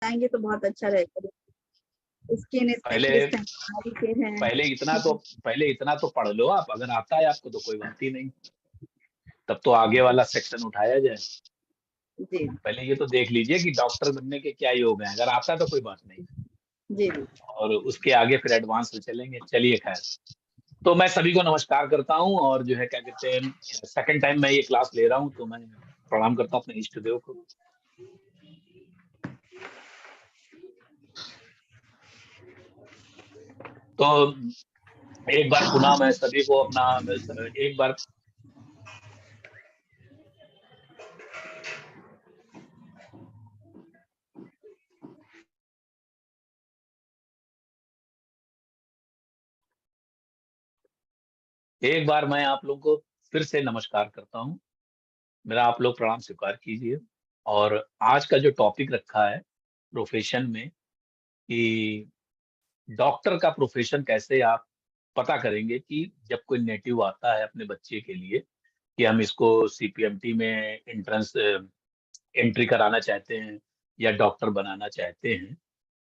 जाएंगे तो बहुत अच्छा रहेगा। स्किन पहले स्पेशलिस्ट हैं, हमारी के हैं। पहले इतना तो पढ़ लो आप, अगर आता है आपको तो कोई बात ही नहीं, तब तो आगे वाला सेक्शन उठाया जाए। जी पहले ये तो देख लीजिए कि डॉक्टर बनने के क्या योग हैं, अगर आता है तो कोई बात नहीं, जी जी। और उसके आगे फिर एडवांस में चलेंगे। चलिए खैर, तो मैं सभी को नमस्कार करता हूँ, और जो है क्या कहते हैं, सेकंड टाइम मैं ये क्लास ले रहा हूँ, तो मैं प्रणाम करता हूँ अपने इष्ट देव को। तो एक बार पुनः मैं सभी को अपना एक बार एक बार मैं आप लोगों को फिर से नमस्कार करता हूँ। मेरा आप लोग प्रणाम स्वीकार कीजिए। और आज का जो टॉपिक रखा है प्रोफेशन में, कि डॉक्टर का प्रोफेशन कैसे आप पता करेंगे, कि जब कोई नेटिव आता है अपने बच्चे के लिए, कि हम इसको सीपीएमटी में एंट्रेंस एंट्री कराना चाहते हैं या डॉक्टर बनाना चाहते हैं,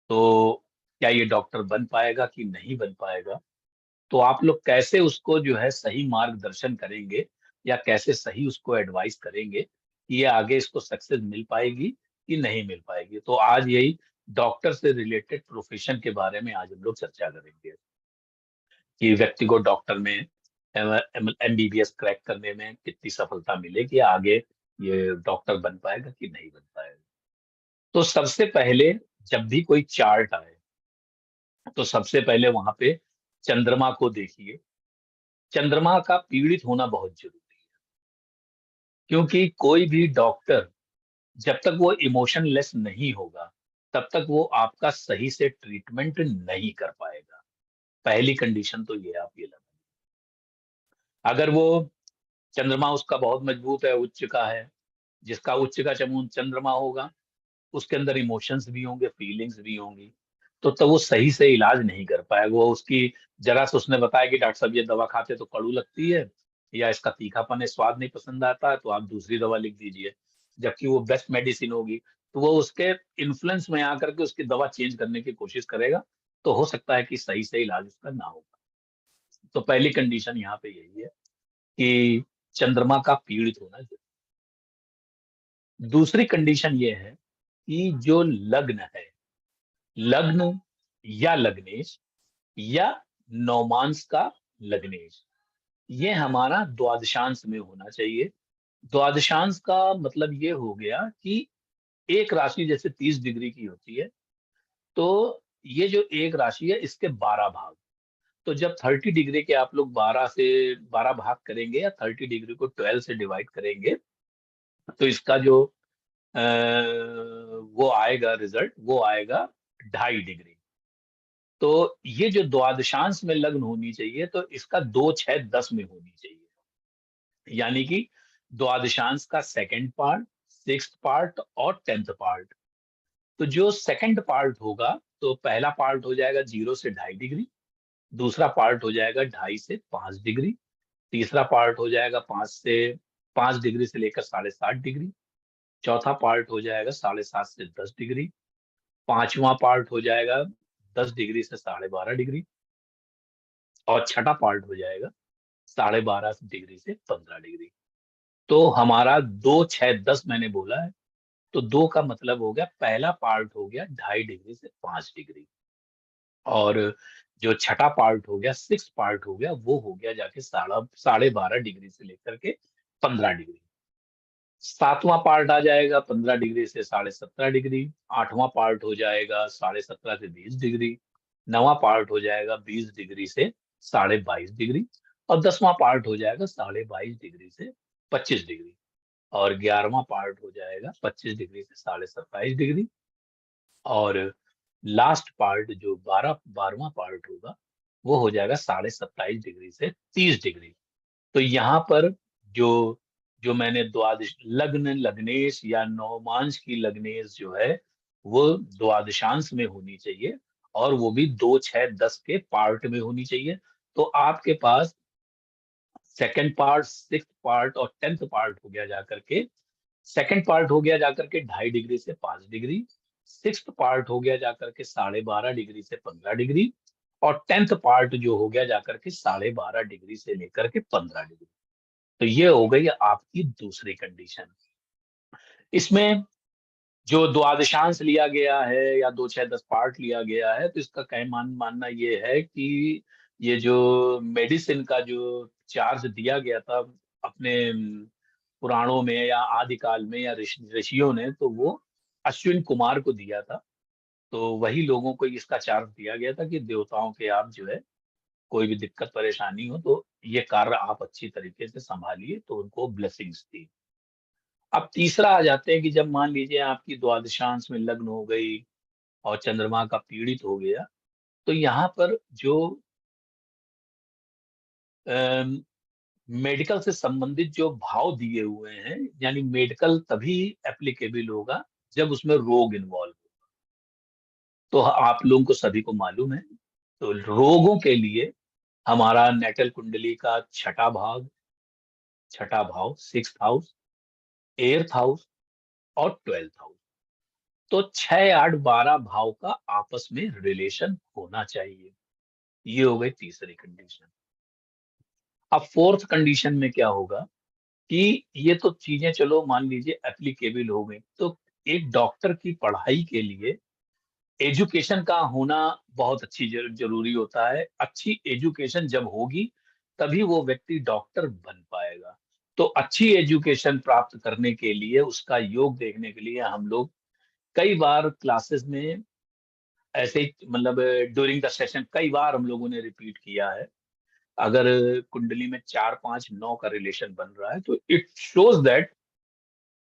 तो क्या ये डॉक्टर बन पाएगा कि नहीं बन पाएगा। तो आप लोग कैसे उसको जो है सही मार्गदर्शन करेंगे, या कैसे सही उसको एडवाइस करेंगे कि ये आगे इसको सक्सेस मिल पाएगी कि नहीं मिल पाएगी। तो आज यही डॉक्टर से रिलेटेड प्रोफेशन के बारे में आज हम लोग चर्चा करेंगे, कि व्यक्ति को डॉक्टर में एमबीबीएस क्रैक करने में कितनी सफलता मिलेगी, आगे ये डॉक्टर बन पाएगा कि नहीं बन पाएगा। तो सबसे पहले, जब भी कोई चार्ट आए, तो सबसे पहले वहां पे चंद्रमा को देखिए। चंद्रमा का पीड़ित होना बहुत जरूरी है, क्योंकि कोई भी डॉक्टर जब तक वो इमोशनलेस नहीं होगा, तब तक वो आपका सही से ट्रीटमेंट नहीं कर पाएगा। पहली कंडीशन तो ये आप ये लगा, अगर वो चंद्रमा उसका बहुत मजबूत है, उच्च का है, जिसका उच्च का चमून चंद्रमा होगा, उसके अंदर इमोशंस भी होंगे, फीलिंग्स भी होंगी, तो वो सही से इलाज नहीं कर पाएगा। वो उसकी जरा से उसने बताया कि डॉक्टर साहब ये दवा खाते तो कड़ू लगती है, या इसका तीखापन है, स्वाद नहीं पसंद आता है, तो आप दूसरी दवा लिख दीजिए, जबकि वो बेस्ट मेडिसिन होगी। तो वो उसके इन्फ्लुएंस में आकर के उसकी दवा चेंज करने की कोशिश करेगा, तो हो सकता है कि सही से इलाज उसका ना होगा। तो पहली कंडीशन यहाँ पे यही है कि चंद्रमा का पीड़ित होना जरूरी। दूसरी कंडीशन ये है कि जो लग्न है, लग्न या लग्नेश या नौमांस का लग्नेश, ये हमारा द्वादशांश में होना चाहिए। द्वादशांश का मतलब ये हो गया कि एक राशि जैसे 30 डिग्री की होती है, तो ये जो एक राशि है इसके 12 भाग। तो जब 30 डिग्री के आप लोग 12 भाग करेंगे, या 30 डिग्री को 12 से डिवाइड करेंगे, तो इसका जो अ, वो आएगा रिजल्ट, वो आएगा 2.5 डिग्री। तो ये जो द्वादशांश में लग्न होनी चाहिए, तो इसका 2, 6, 10 में होनी चाहिए। यानी कि द्वादशांश का सेकंड पार्ट, सिक्स्थ पार्ट और 10th पार्ट। तो जो सेकंड पार्ट होगा, तो पहला पार्ट हो जाएगा 0 से 2.5 डिग्री, दूसरा पार्ट हो जाएगा 2.5 से 5 डिग्री, तीसरा पार्ट हो जाएगा 5 डिग्री से लेकर 7.5 डिग्री, चौथा पार्ट हो जाएगा 7.5 से 10 डिग्री, पांचवा पार्ट हो जाएगा 10 डिग्री से 12.5 डिग्री, और छठा पार्ट हो जाएगा 12.5 डिग्री से 15 डिग्री। तो हमारा 2, 6, 10 मैंने बोला है, तो 2 का मतलब हो गया, पहला पार्ट हो गया 2.5 डिग्री से 5 डिग्री, और जो छठा पार्ट हो गया, सिक्स पार्ट हो गया, वो हो गया जाके 12.5 डिग्री से लेकर के 15 डिग्री। सातवां पार्ट आ जाएगा 15 डिग्री से 17.5 डिग्री, आठवां पार्ट हो जाएगा 17.5 से 20 डिग्री, नवां पार्ट हो जाएगा 20 डिग्री से 22.5 डिग्री, और 10वां पार्ट हो जाएगा 22.5 डिग्री से 25 डिग्री, और 11वां पार्ट हो जाएगा 25 डिग्री से 27.5 डिग्री, और लास्ट पार्ट जो 12वां पार्ट होगा, वो हो जाएगा 27.5 डिग्री से 30 डिग्री। तो यहाँ पर जो जो मैंने द्वादश लग्न, लग्नेश या नवमांश की लग्नेश जो है, वो द्वादशांश में होनी चाहिए, और वो भी 2, 6, 10 के पार्ट में होनी चाहिए। तो आपके पास सेकंड पार्ट, सिक्स्थ पार्ट और 10th पार्ट हो गया जाकर के। सेकंड पार्ट हो गया जाकर के 2.5 डिग्री से 5 डिग्री, सिक्स्थ पार्ट हो गया जाकर के 12.5 डिग्री से 15 डिग्री, और 10th पार्ट जो हो गया जाकर के 12.5 डिग्री से लेकर के 15 डिग्री। तो ये हो गई आपकी दूसरी कंडीशन। इसमें जो द्वादशांश लिया गया है या 2, 6, 10 पार्ट लिया गया है, तो इसका मानना ये है कि ये जो मेडिसिन का जो चार्ज दिया गया था अपने पुराणों में या आदिकाल में या ऋषियों ने, तो वो अश्विन कुमार को दिया था। तो वही लोगों को इसका चार्ज दिया गया था कि देवताओं के आप जो है कोई भी दिक्कत परेशानी हो तो ये कार्य आप अच्छी तरीके से संभालिए, तो उनको ब्लेसिंग्स दी। अब तीसरा आ जाते हैं कि जब मान लीजिए आपकी द्वादशांश में लग्न हो गई और चंद्रमा का पीड़ित हो गया, तो यहाँ पर जो मेडिकल से संबंधित जो भाव दिए हुए हैं, यानी मेडिकल तभी एप्लीकेबल होगा जब उसमें रोग इन्वॉल्व हो। तो आप लोगों को सभी को मालूम है, तो रोगों के लिए हमारा नेटल कुंडली का छठा भाव, सिक्स्थ हाउस, एट्थ हाउस और 12th हाउस। तो 6, 8, 12 भाव का आपस में रिलेशन होना चाहिए। ये हो गई तीसरी कंडीशन। अब फोर्थ कंडीशन में क्या होगा कि ये तो चीजें चलो मान लीजिए एप्लीकेबल हो गई, तो एक डॉक्टर की पढ़ाई के लिए एजुकेशन का होना बहुत अच्छी जरूरी होता है। अच्छी एजुकेशन जब होगी तभी वो व्यक्ति डॉक्टर बन पाएगा। तो अच्छी एजुकेशन प्राप्त करने के लिए उसका योग देखने के लिए हम लोग कई बार क्लासेस में ऐसे ही मतलब ड्यूरिंग द सेशन कई बार हम लोगों ने रिपीट किया है। अगर कुंडली में 4, 5, 9 का रिलेशन बन रहा है, तो इट शोज दैट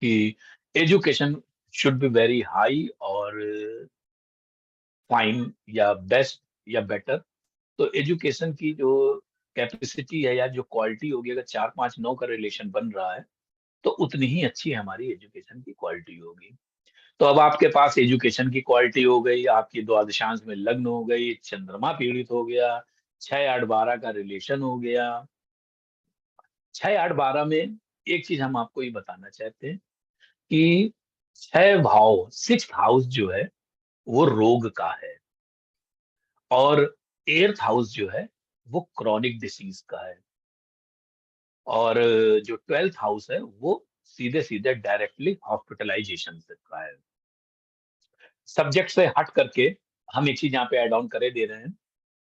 कि education should be very high और फाइन या बेस्ट या बेटर। तो एजुकेशन की जो कैपेसिटी है या जो क्वालिटी होगी, अगर 4, 5, 9 का रिलेशन बन रहा है, तो उतनी ही अच्छी हमारी एजुकेशन की क्वालिटी होगी। तो अब आपके पास एजुकेशन की क्वालिटी हो गई, आपकी द्वादशांश में लग्न हो गई, चंद्रमा पीड़ित हो गया, 6, 8, 12 का रिलेशन हो गया। 6, 8, 12 में एक चीज हम आपको ये बताना चाहते हैं कि 6 भाव, सिक्स्थ हाउस जो है वो रोग का है, और एट्थ हाउस जो है वो क्रॉनिक डिसीज का है, और जो 12th हाउस है वो सीधे सीधे डायरेक्टली हॉस्पिटलाइजेशन से का है। सब्जेक्ट से हट करके हम एक चीज यहाँ पे ऐड ऑन करे दे रहे हैं,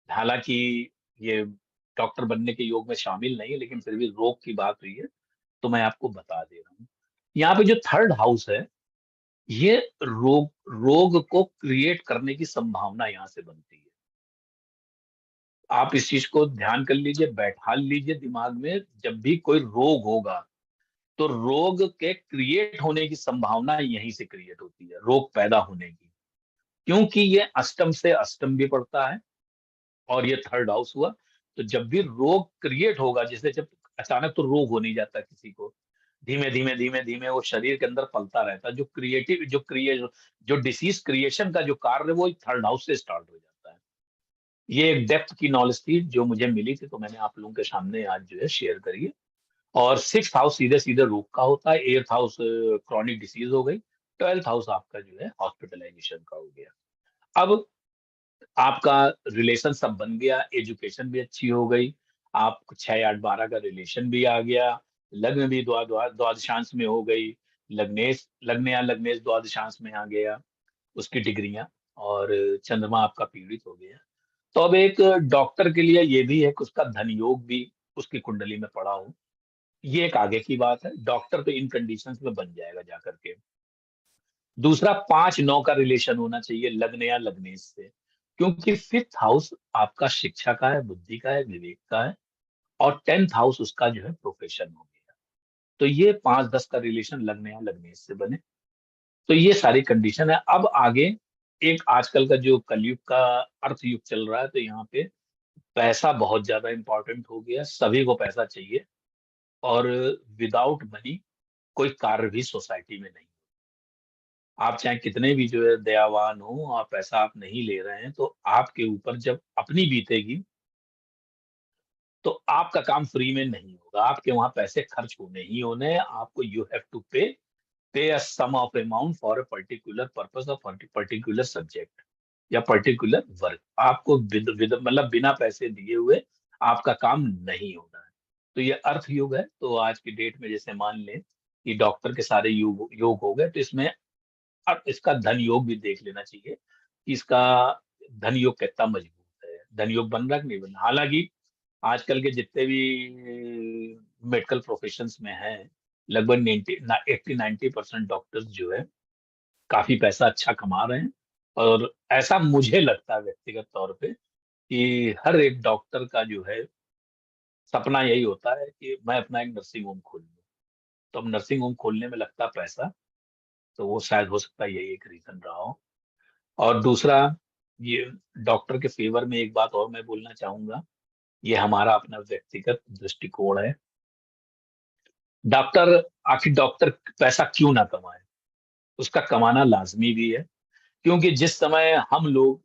हालांकि ये डॉक्टर बनने के योग में शामिल नहीं है, लेकिन फिर भी रोग की बात हुई है तो मैं आपको बता दे रहा हूँ। यहाँ पे जो थर्ड हाउस है, ये रोग रोग को क्रिएट करने की संभावना यहाँ से बनती है। आप इस चीज को ध्यान कर लीजिए, बैठा लीजिए दिमाग में, जब भी कोई रोग होगा तो रोग के क्रिएट होने की संभावना यहीं से क्रिएट होती है, रोग पैदा होने की, क्योंकि ये अष्टम से अष्टम भी पड़ता है और ये थर्ड हाउस हुआ। तो जब भी रोग क्रिएट होगा, जैसे जब अचानक तो रोग हो नहीं जाता किसी को, धीमे धीमे धीमे धीमे वो शरीर के अंदर पलता रहता है। जो डिसीज क्रिएशन का जो कार्य है वो थर्ड हाउस से स्टार्ट हो जाता है। ये एक डेप्थ की नॉलेज थी जो मुझे मिली थी, तो मैंने आप लोगों के सामने आज जो है शेयर करी है। और सिक्स्थ हाउस सीधे सीधे रोग का होता है, एट्थ हाउस क्रॉनिक डिसीज हो गई, 12th हाउस आपका जो है हॉस्पिटलाइजेशन का हो गया। अब आपका रिलेशन सब बन गया, एजुकेशन भी अच्छी हो गई, आप 6, 8, 12 का रिलेशन भी आ गया, लग्न भी द्वादशांश में हो गई, लग्न द्वादशांश में आ गया उसकी डिग्रियां, और चंद्रमा आपका पीड़ित हो गया। तो अब एक डॉक्टर के लिए ये भी है कि उसका धन योग भी उसकी कुंडली में पड़ा हो। ये एक आगे की बात है, डॉक्टर तो इन कंडीशंस में बन जाएगा जाकर के। दूसरा, 5, 9 का रिलेशन होना चाहिए लग्न या लग्नेश से, क्योंकि फिफ्थ हाउस आपका शिक्षा का है, बुद्धि का है, विवेक का है, और 10th हाउस उसका जो है प्रोफेशन हो गया। तो ये 5, 10 का रिलेशन लग्न या लग्नेश से बने। तो ये सारी कंडीशन है। अब आगे एक आजकल का जो कलयुग का अर्थ युग चल रहा है, तो यहाँ पे पैसा बहुत ज्यादा इंपॉर्टेंट हो गया, सभी को पैसा चाहिए, और विदाउट मनी कोई कार्य भी सोसाइटी में नहीं। आप चाहे कितने भी जो है दयावान हो और पैसा आप नहीं ले रहे हैं, तो आपके ऊपर जब अपनी बीतेगी तो आपका काम फ्री में नहीं होगा, आपके वहां पैसे खर्च होने ही होने हैं, आपको you have to pay pay a sum of amount for a particular purpose of particular subject या पर्टिकुलर वर्क। आपको विद विद मतलब बिना पैसे दिए हुए आपका काम नहीं होना है। तो ये अर्थ योग है। तो आज की डेट में जैसे मान लें कि डॉक्टर के सारे योग योग हो गए, तो इसमें अब इसका धन योग भी देख लेना चाहिए कि इसका धन योग कितना मजबूत है। धन योग बन रहा है कि नहीं बन रहा। हालाँकि आजकल के जितने भी मेडिकल प्रोफेशंस में हैं, लगभग 80-90% डॉक्टर्स जो है, काफ़ी पैसा अच्छा कमा रहे हैं। और ऐसा मुझे लगता है व्यक्तिगत तौर पे कि हर एक डॉक्टर का जो है सपना यही होता है कि मैं अपना एक नर्सिंग होम खोल लूँ। तो अब नर्सिंग होम खोलने में लगता है पैसा, तो वो शायद हो सकता है यही एक रीज़न रहा हो। और दूसरा, ये डॉक्टर के फ़ेवर में एक बात और मैं बोलना चाहूँगा, ये हमारा अपना व्यक्तिगत दृष्टिकोण है। डॉक्टर आखिर डॉक्टर पैसा क्यों ना कमाए? उसका कमाना लाज़मी भी है, क्योंकि जिस समय हम लोग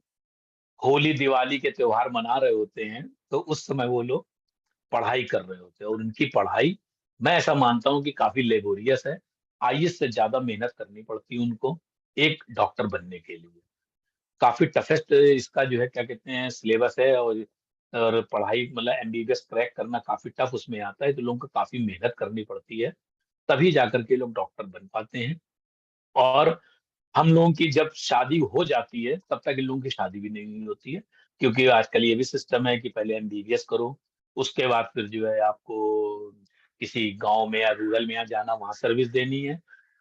होली, दिवाली के त्योहार मना रहे होते हैं, तो उस समय वो लोग पढ़ाई कर रहे होते हैं और उनकी पढ़ाई, मैं ऐसा मानता हूँ कि काफ़ी लेबोरियस है। आईएएस से ज़्यादा मेहनत करनी पड़ती है उनको, एक डॉक्टर बनने के लिए। काफ़ी टफ़ेस्ट इसका जो है क्या कहते हैं सिलेबस है। और पढ़ाई मतलब एमबीबीएस क्रैक करना काफ़ी टफ़ उसमें आता है, तो लोगों को काफ़ी मेहनत करनी पड़ती है, तभी जाकर के लोग डॉक्टर बन पाते हैं। और हम लोगों की जब शादी हो जाती है, तब तक इन लोगों की शादी भी नहीं हुई होती है, क्योंकि आजकल ये भी सिस्टम है कि पहले एमबीबीएस करो, उसके बाद फिर जो है आपको किसी गाँव में या रूरल में या जाना, वहाँ सर्विस देनी है।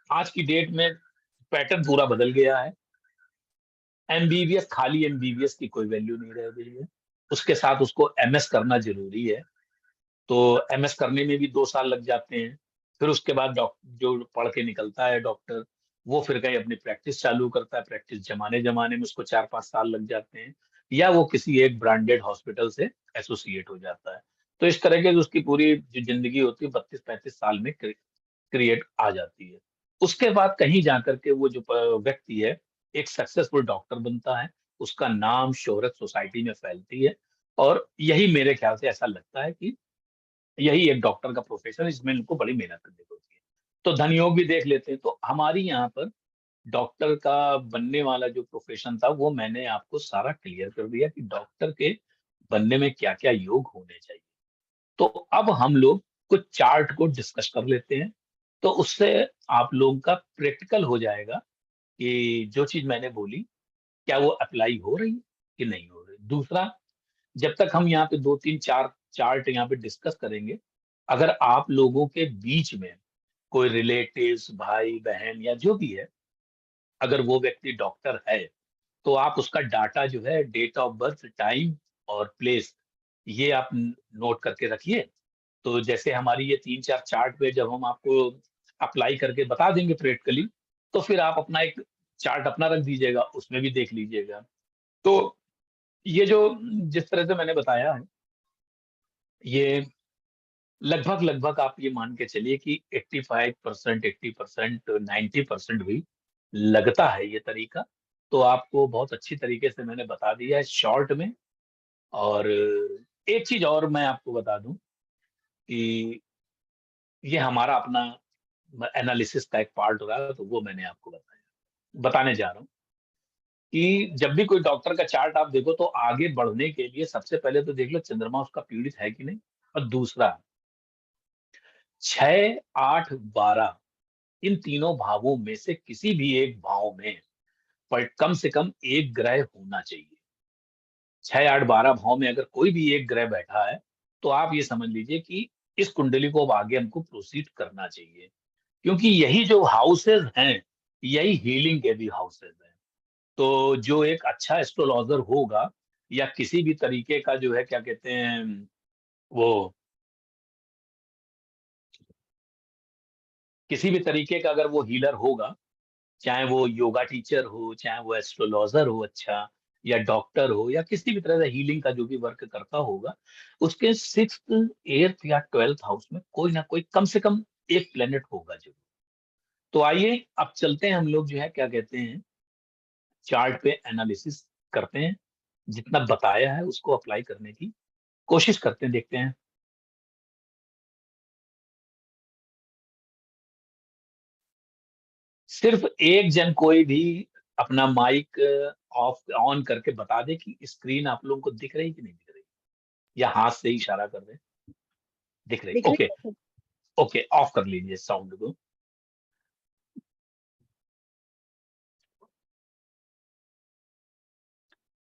आज की डेट में पैटर्न पूरा बदल गया है। एमबीबीएस, खाली एमबीबीएस की कोई वैल्यू नहीं रह गई है। उसके साथ उसको एमएस करना ज़रूरी है। तो एमएस करने में भी 2 साल लग जाते हैं। फिर उसके बाद जो पढ़ के निकलता है डॉक्टर, वो फिर कहीं अपनी प्रैक्टिस चालू करता है। प्रैक्टिस जमाने-जमाने में उसको 4-5 साल लग जाते हैं, या वो किसी एक ब्रांडेड हॉस्पिटल से एसोसिएट हो जाता है। तो इस तरह के उसकी पूरी जो ज़िंदगी होती है 32-35 साल में क्रिएट आ जाती है। उसके बाद कहीं जाकर के वो जो व्यक्ति है, एक सक्सेसफुल डॉक्टर बनता है, उसका नाम शोहरत सोसाइटी में फैलती है। और यही मेरे ख्याल से ऐसा लगता है कि यही एक डॉक्टर का प्रोफ़ेशन है, जिसमें इनको बड़ी मेहनत करनी होती है। तो धन योग भी देख लेते हैं, तो हमारी यहाँ पर डॉक्टर का बनने वाला जो प्रोफ़ेशन था, वो मैंने आपको सारा क्लियर कर दिया कि डॉक्टर के बनने में क्या-क्या योग होने चाहिए। तो अब हम लोग कुछ चार्ट को डिस्कस कर लेते हैं, तो उससे आप लोगों का प्रैक्टिकल हो जाएगा कि जो चीज़ मैंने बोली, क्या वो अप्लाई हो रही है कि नहीं हो रही। दूसरा, जब तक हम यहाँ पे 2-3-4 चार्ट यहाँ पे डिस्कस करेंगे, अगर आप लोगों के बीच में कोई रिलेटिव्स, भाई-बहन या जो भी है, अगर वो व्यक्ति डॉक्टर है, तो आप उसका डाटा जो है, डेट ऑफ बर्थ, टाइम और प्लेस, ये आप नोट करके रखिए। तो जैसे हमारी ये 3-4 चार्ट पे जब हम आपको अप्लाई करके बता देंगे प्रैक्टिकली, तो फिर आप अपना एक चार्ट अपना रख दीजिएगा, उसमें भी देख लीजिएगा। तो ये जो जिस तरह से मैंने बताया है, ये लगभग-लगभग आप ये मान के चलिए कि 85%, 80%, 90% भी लगता है ये तरीका। तो आपको बहुत अच्छी तरीके से मैंने बता दिया है शॉर्ट में। और एक चीज़ और मैं आपको बता दूँ कि ये हमारा अपना एनालिसिस का एक पार्ट रहा है, तो वो मैंने आपको बताने जा रहा हूँ कि जब भी कोई डॉक्टर का चार्ट आप देखो, तो आगे बढ़ने के लिए सबसे पहले तो देख लो चंद्रमा उसका पीड़ित है कि नहीं। और दूसरा, 6, 8, 12 इन तीनों भावों में से किसी भी एक भाव में पर कम से कम एक ग्रह होना चाहिए। 6, 8, 12 भाव में अगर कोई भी एक ग्रह बैठा है, तो आप ये समझ लीजिए कि इस कुंडली को अब आगे हमको प्रोसीड करना चाहिए। क्योंकि यही जो हाउसेज़ हैं, यही हीलिंग के भी हाउसेज़ हैं। तो जो एक अच्छा एस्ट्रोलॉज़र होगा, या किसी भी तरीके का जो है क्या कहते हैं, वो किसी भी तरीके का अगर वो हीलर होगा, चाहे वो योगा टीचर हो, चाहे वो एस्ट्रोलॉज़र हो अच्छा, या डॉक्टर हो, या किसी भी तरह से हीलिंग का जो भी वर्क करता होगा, उसके 6th, 8th या 12th हाउस में कोई ना कोई कम से कम एक प्लैनेट होगा ज़रूर। तो आइए अब चलते हैं हम लोग जो है क्या कहते हैं, चार्ट पे एनालिसिस करते हैं। जितना बताया है उसको अप्लाई करने की कोशिश करते हैं, देखते हैं। सिर्फ एक जन कोई भी अपना माइक ऑफ ऑन करके बता दे कि स्क्रीन आप लोगों को दिख रही कि नहीं दिख रही, या हाथ से इशारा कर दे। दिख रही, दिख ओके। रही है? ओके, ऑफ कर लीजिए साउंड को।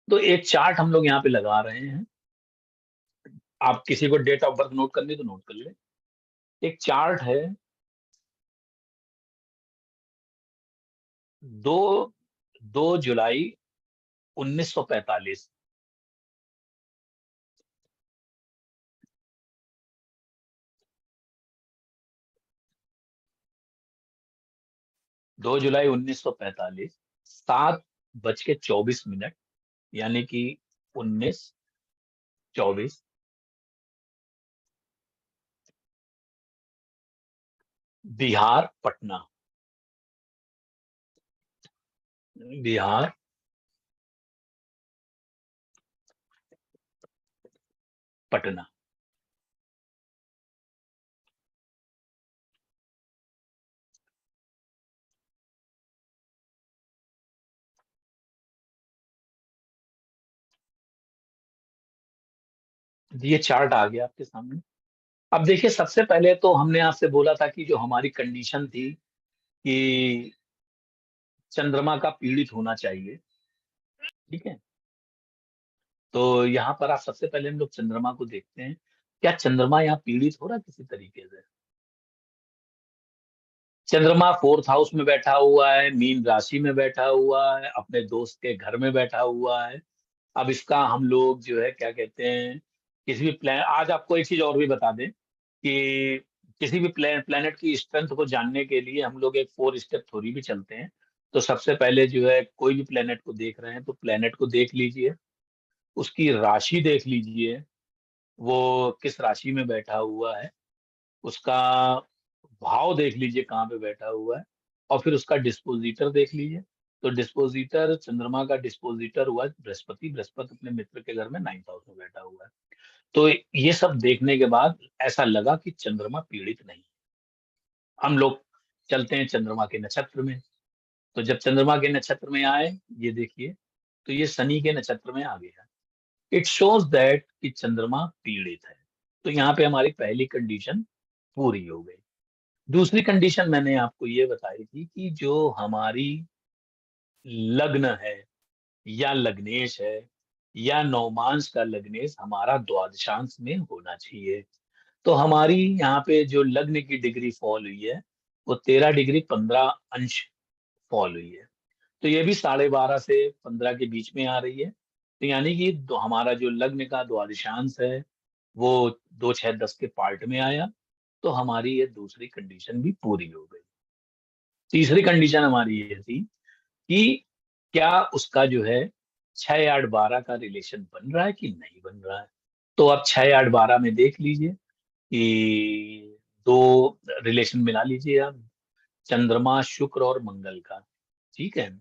तो एक चार्ट हम लोग यहाँ पे लगा रहे हैं। आप किसी को डेट ऑफ बर्थ नोट करनी तो नोट कर ले। एक चार्ट है, 2 जुलाई 1945। 2 जुलाई 1945, 7:24, यानी कि 19:24, बिहार पटना, बिहार पटना। ये चार्ट आ गया आपके सामने। अब देखिए, सबसे पहले तो हमने आपसे बोला था कि जो हमारी कंडीशन थी कि चंद्रमा का पीड़ित होना चाहिए, ठीक है। तो यहाँ पर आप सबसे पहले हम लोग चंद्रमा को देखते हैं। क्या चंद्रमा यहाँ पीड़ित हो रहा है किसी तरीके से? चंद्रमा 4th हाउस में बैठा हुआ है, मीन राशि में बैठा हुआ है, अपने दोस्त के घर में बैठा हुआ है। अब इसका हम लोग जो है क्या कहते हैं, किसी भी प्लान, आज आपको एक चीज और भी बता दें कि किसी भी प्लेनेट की स्ट्रेंथ को जानने के लिए हम लोग एक 4 स्टेप थ्योरी भी चलते हैं। तो सबसे पहले जो है, कोई भी प्लेनेट को देख रहे हैं तो प्लेनेट को देख लीजिए, उसकी राशि देख लीजिए, वो किस राशि में बैठा हुआ है, उसका भाव देख लीजिए कहाँ पे बैठा हुआ है, और फिर उसका डिस्पोजिटर देख लीजिए। तो डिस्पोजिटर, चंद्रमा का डिस्पोजिटर हुआ बृहस्पति। बृहस्पति अपने मित्र के घर में 9th हाउस में बैठा हुआ है। तो ये सब देखने के बाद ऐसा लगा कि चंद्रमा पीड़ित नहीं। हम लोग चलते हैं चंद्रमा के नक्षत्र में। तो जब चंद्रमा के नक्षत्र में आए, ये देखिए, तो ये शनि के नक्षत्र में आ गया। इट शोज दैट कि चंद्रमा पीड़ित है। तो यहाँ पे हमारी पहली कंडीशन पूरी हो गई। दूसरी कंडीशन मैंने आपको ये बताई थी कि जो हमारी लग्न है, या लग्नेश है, या नवमांश का लग्नेश हमारा द्वादशांश में होना चाहिए। तो हमारी यहाँ पे जो लग्न की डिग्री फॉल हुई है, वो 13 डिग्री 15 अंश फॉल हुई है। तो ये भी 12.5 से 15 के बीच में आ रही है। तो यानी कि हमारा जो लग्न का द्वादशांश है, वो 2 6 10 के पार्ट में आया। तो हमारी ये दूसरी कंडीशन भी पूरी हो गई। तीसरी कंडीशन हमारी ये थी कि क्या उसका जो है 6 8 12 का रिलेशन बन रहा है कि नहीं बन रहा है। तो अब 6 8 12 में देख लीजिए कि दो रिलेशन मिला लीजिए आप, चंद्रमा शुक्र और मंगल का। ठीक है,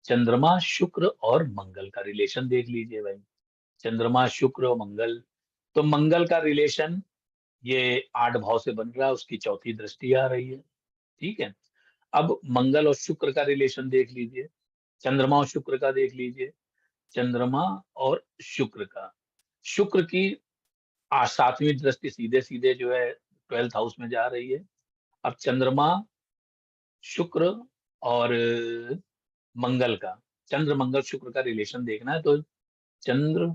चंद्रमा शुक्र और मंगल का रिलेशन देख लीजिए भाई। चंद्रमा शुक्र और मंगल, तो मंगल का रिलेशन ये 8 भाव से बन रहा है, उसकी चौथी दृष्टि आ रही है। ठीक है, अब मंगल और शुक्र का रिलेशन देख लीजिए, चंद्रमा और शुक्र का देख लीजिए, चंद्रमा और शुक्र का। शुक्र की 7वीं दृष्टि सीधे सीधे जो है 12th हाउस में जा रही है। अब चंद्रमा, शुक्र और मंगल का, चंद्र मंगल शुक्र का रिलेशन देखना है तो चंद्र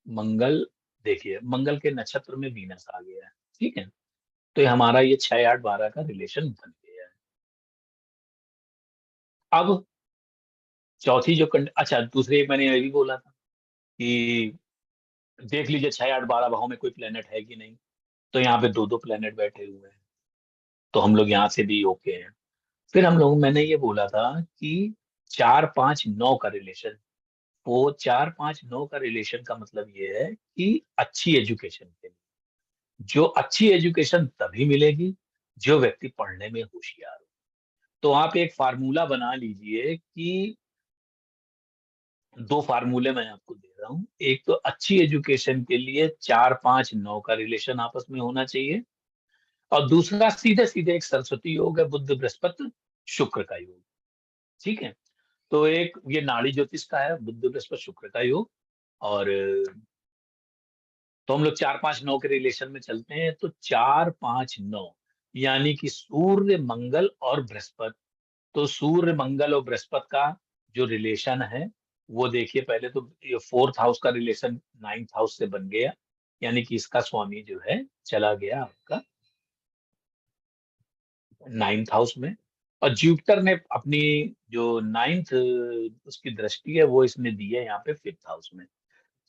मंगल, देखिए मंगल के नक्षत्र में वीनस आ गया है। ठीक है, तो ये हमारा ये 6 8 12 का रिलेशन बन गया है। अब चौथी जो अच्छा, दूसरी एक मैंने ये भी बोला था कि देख लीजिए 6 8 12 भाव में कोई प्लेनेट है कि नहीं। तो यहाँ पे 2 2 प्लेनेट बैठे हुए हैं, तो हम लोग यहाँ से भी ओके हैं। फिर हम लोग, मैंने ये बोला था कि 4 5 9 का रिलेशन, वो 4 5 9 का रिलेशन का मतलब ये है कि अच्छी एजुकेशन के लिए, जो अच्छी एजुकेशन तभी मिलेगी जो व्यक्ति पढ़ने में होशियार हो। तो आप एक फार्मूला बना लीजिए कि 2 फार्मूले मैं आपको दे रहा हूँ। एक तो अच्छी एजुकेशन के लिए 4 5 9 का रिलेशन आपस में होना चाहिए, और दूसरा सीधे सीधे एक सरस्वती योग है बुध बृहस्पति, शुक्र का योग। ठीक है, तो एक ये नाड़ी ज्योतिष का है, बुध बृहस्पति शुक्र का योग। और तो हम लोग 4-5-9 के रिलेशन में चलते हैं, तो 4-5-9 यानी कि सूर्य मंगल और बृहस्पति। तो सूर्य मंगल और बृहस्पति का जो रिलेशन है वो देखिए, पहले तो ये 4th हाउस का रिलेशन 9th हाउस से बन गया, यानी कि इसका स्वामी जो है चला गया आपका 9th हाउस में। और जुपिटर ने अपनी जो 9th उसकी दृष्टि है वो इसने दी है यहाँ पे 5th हाउस में।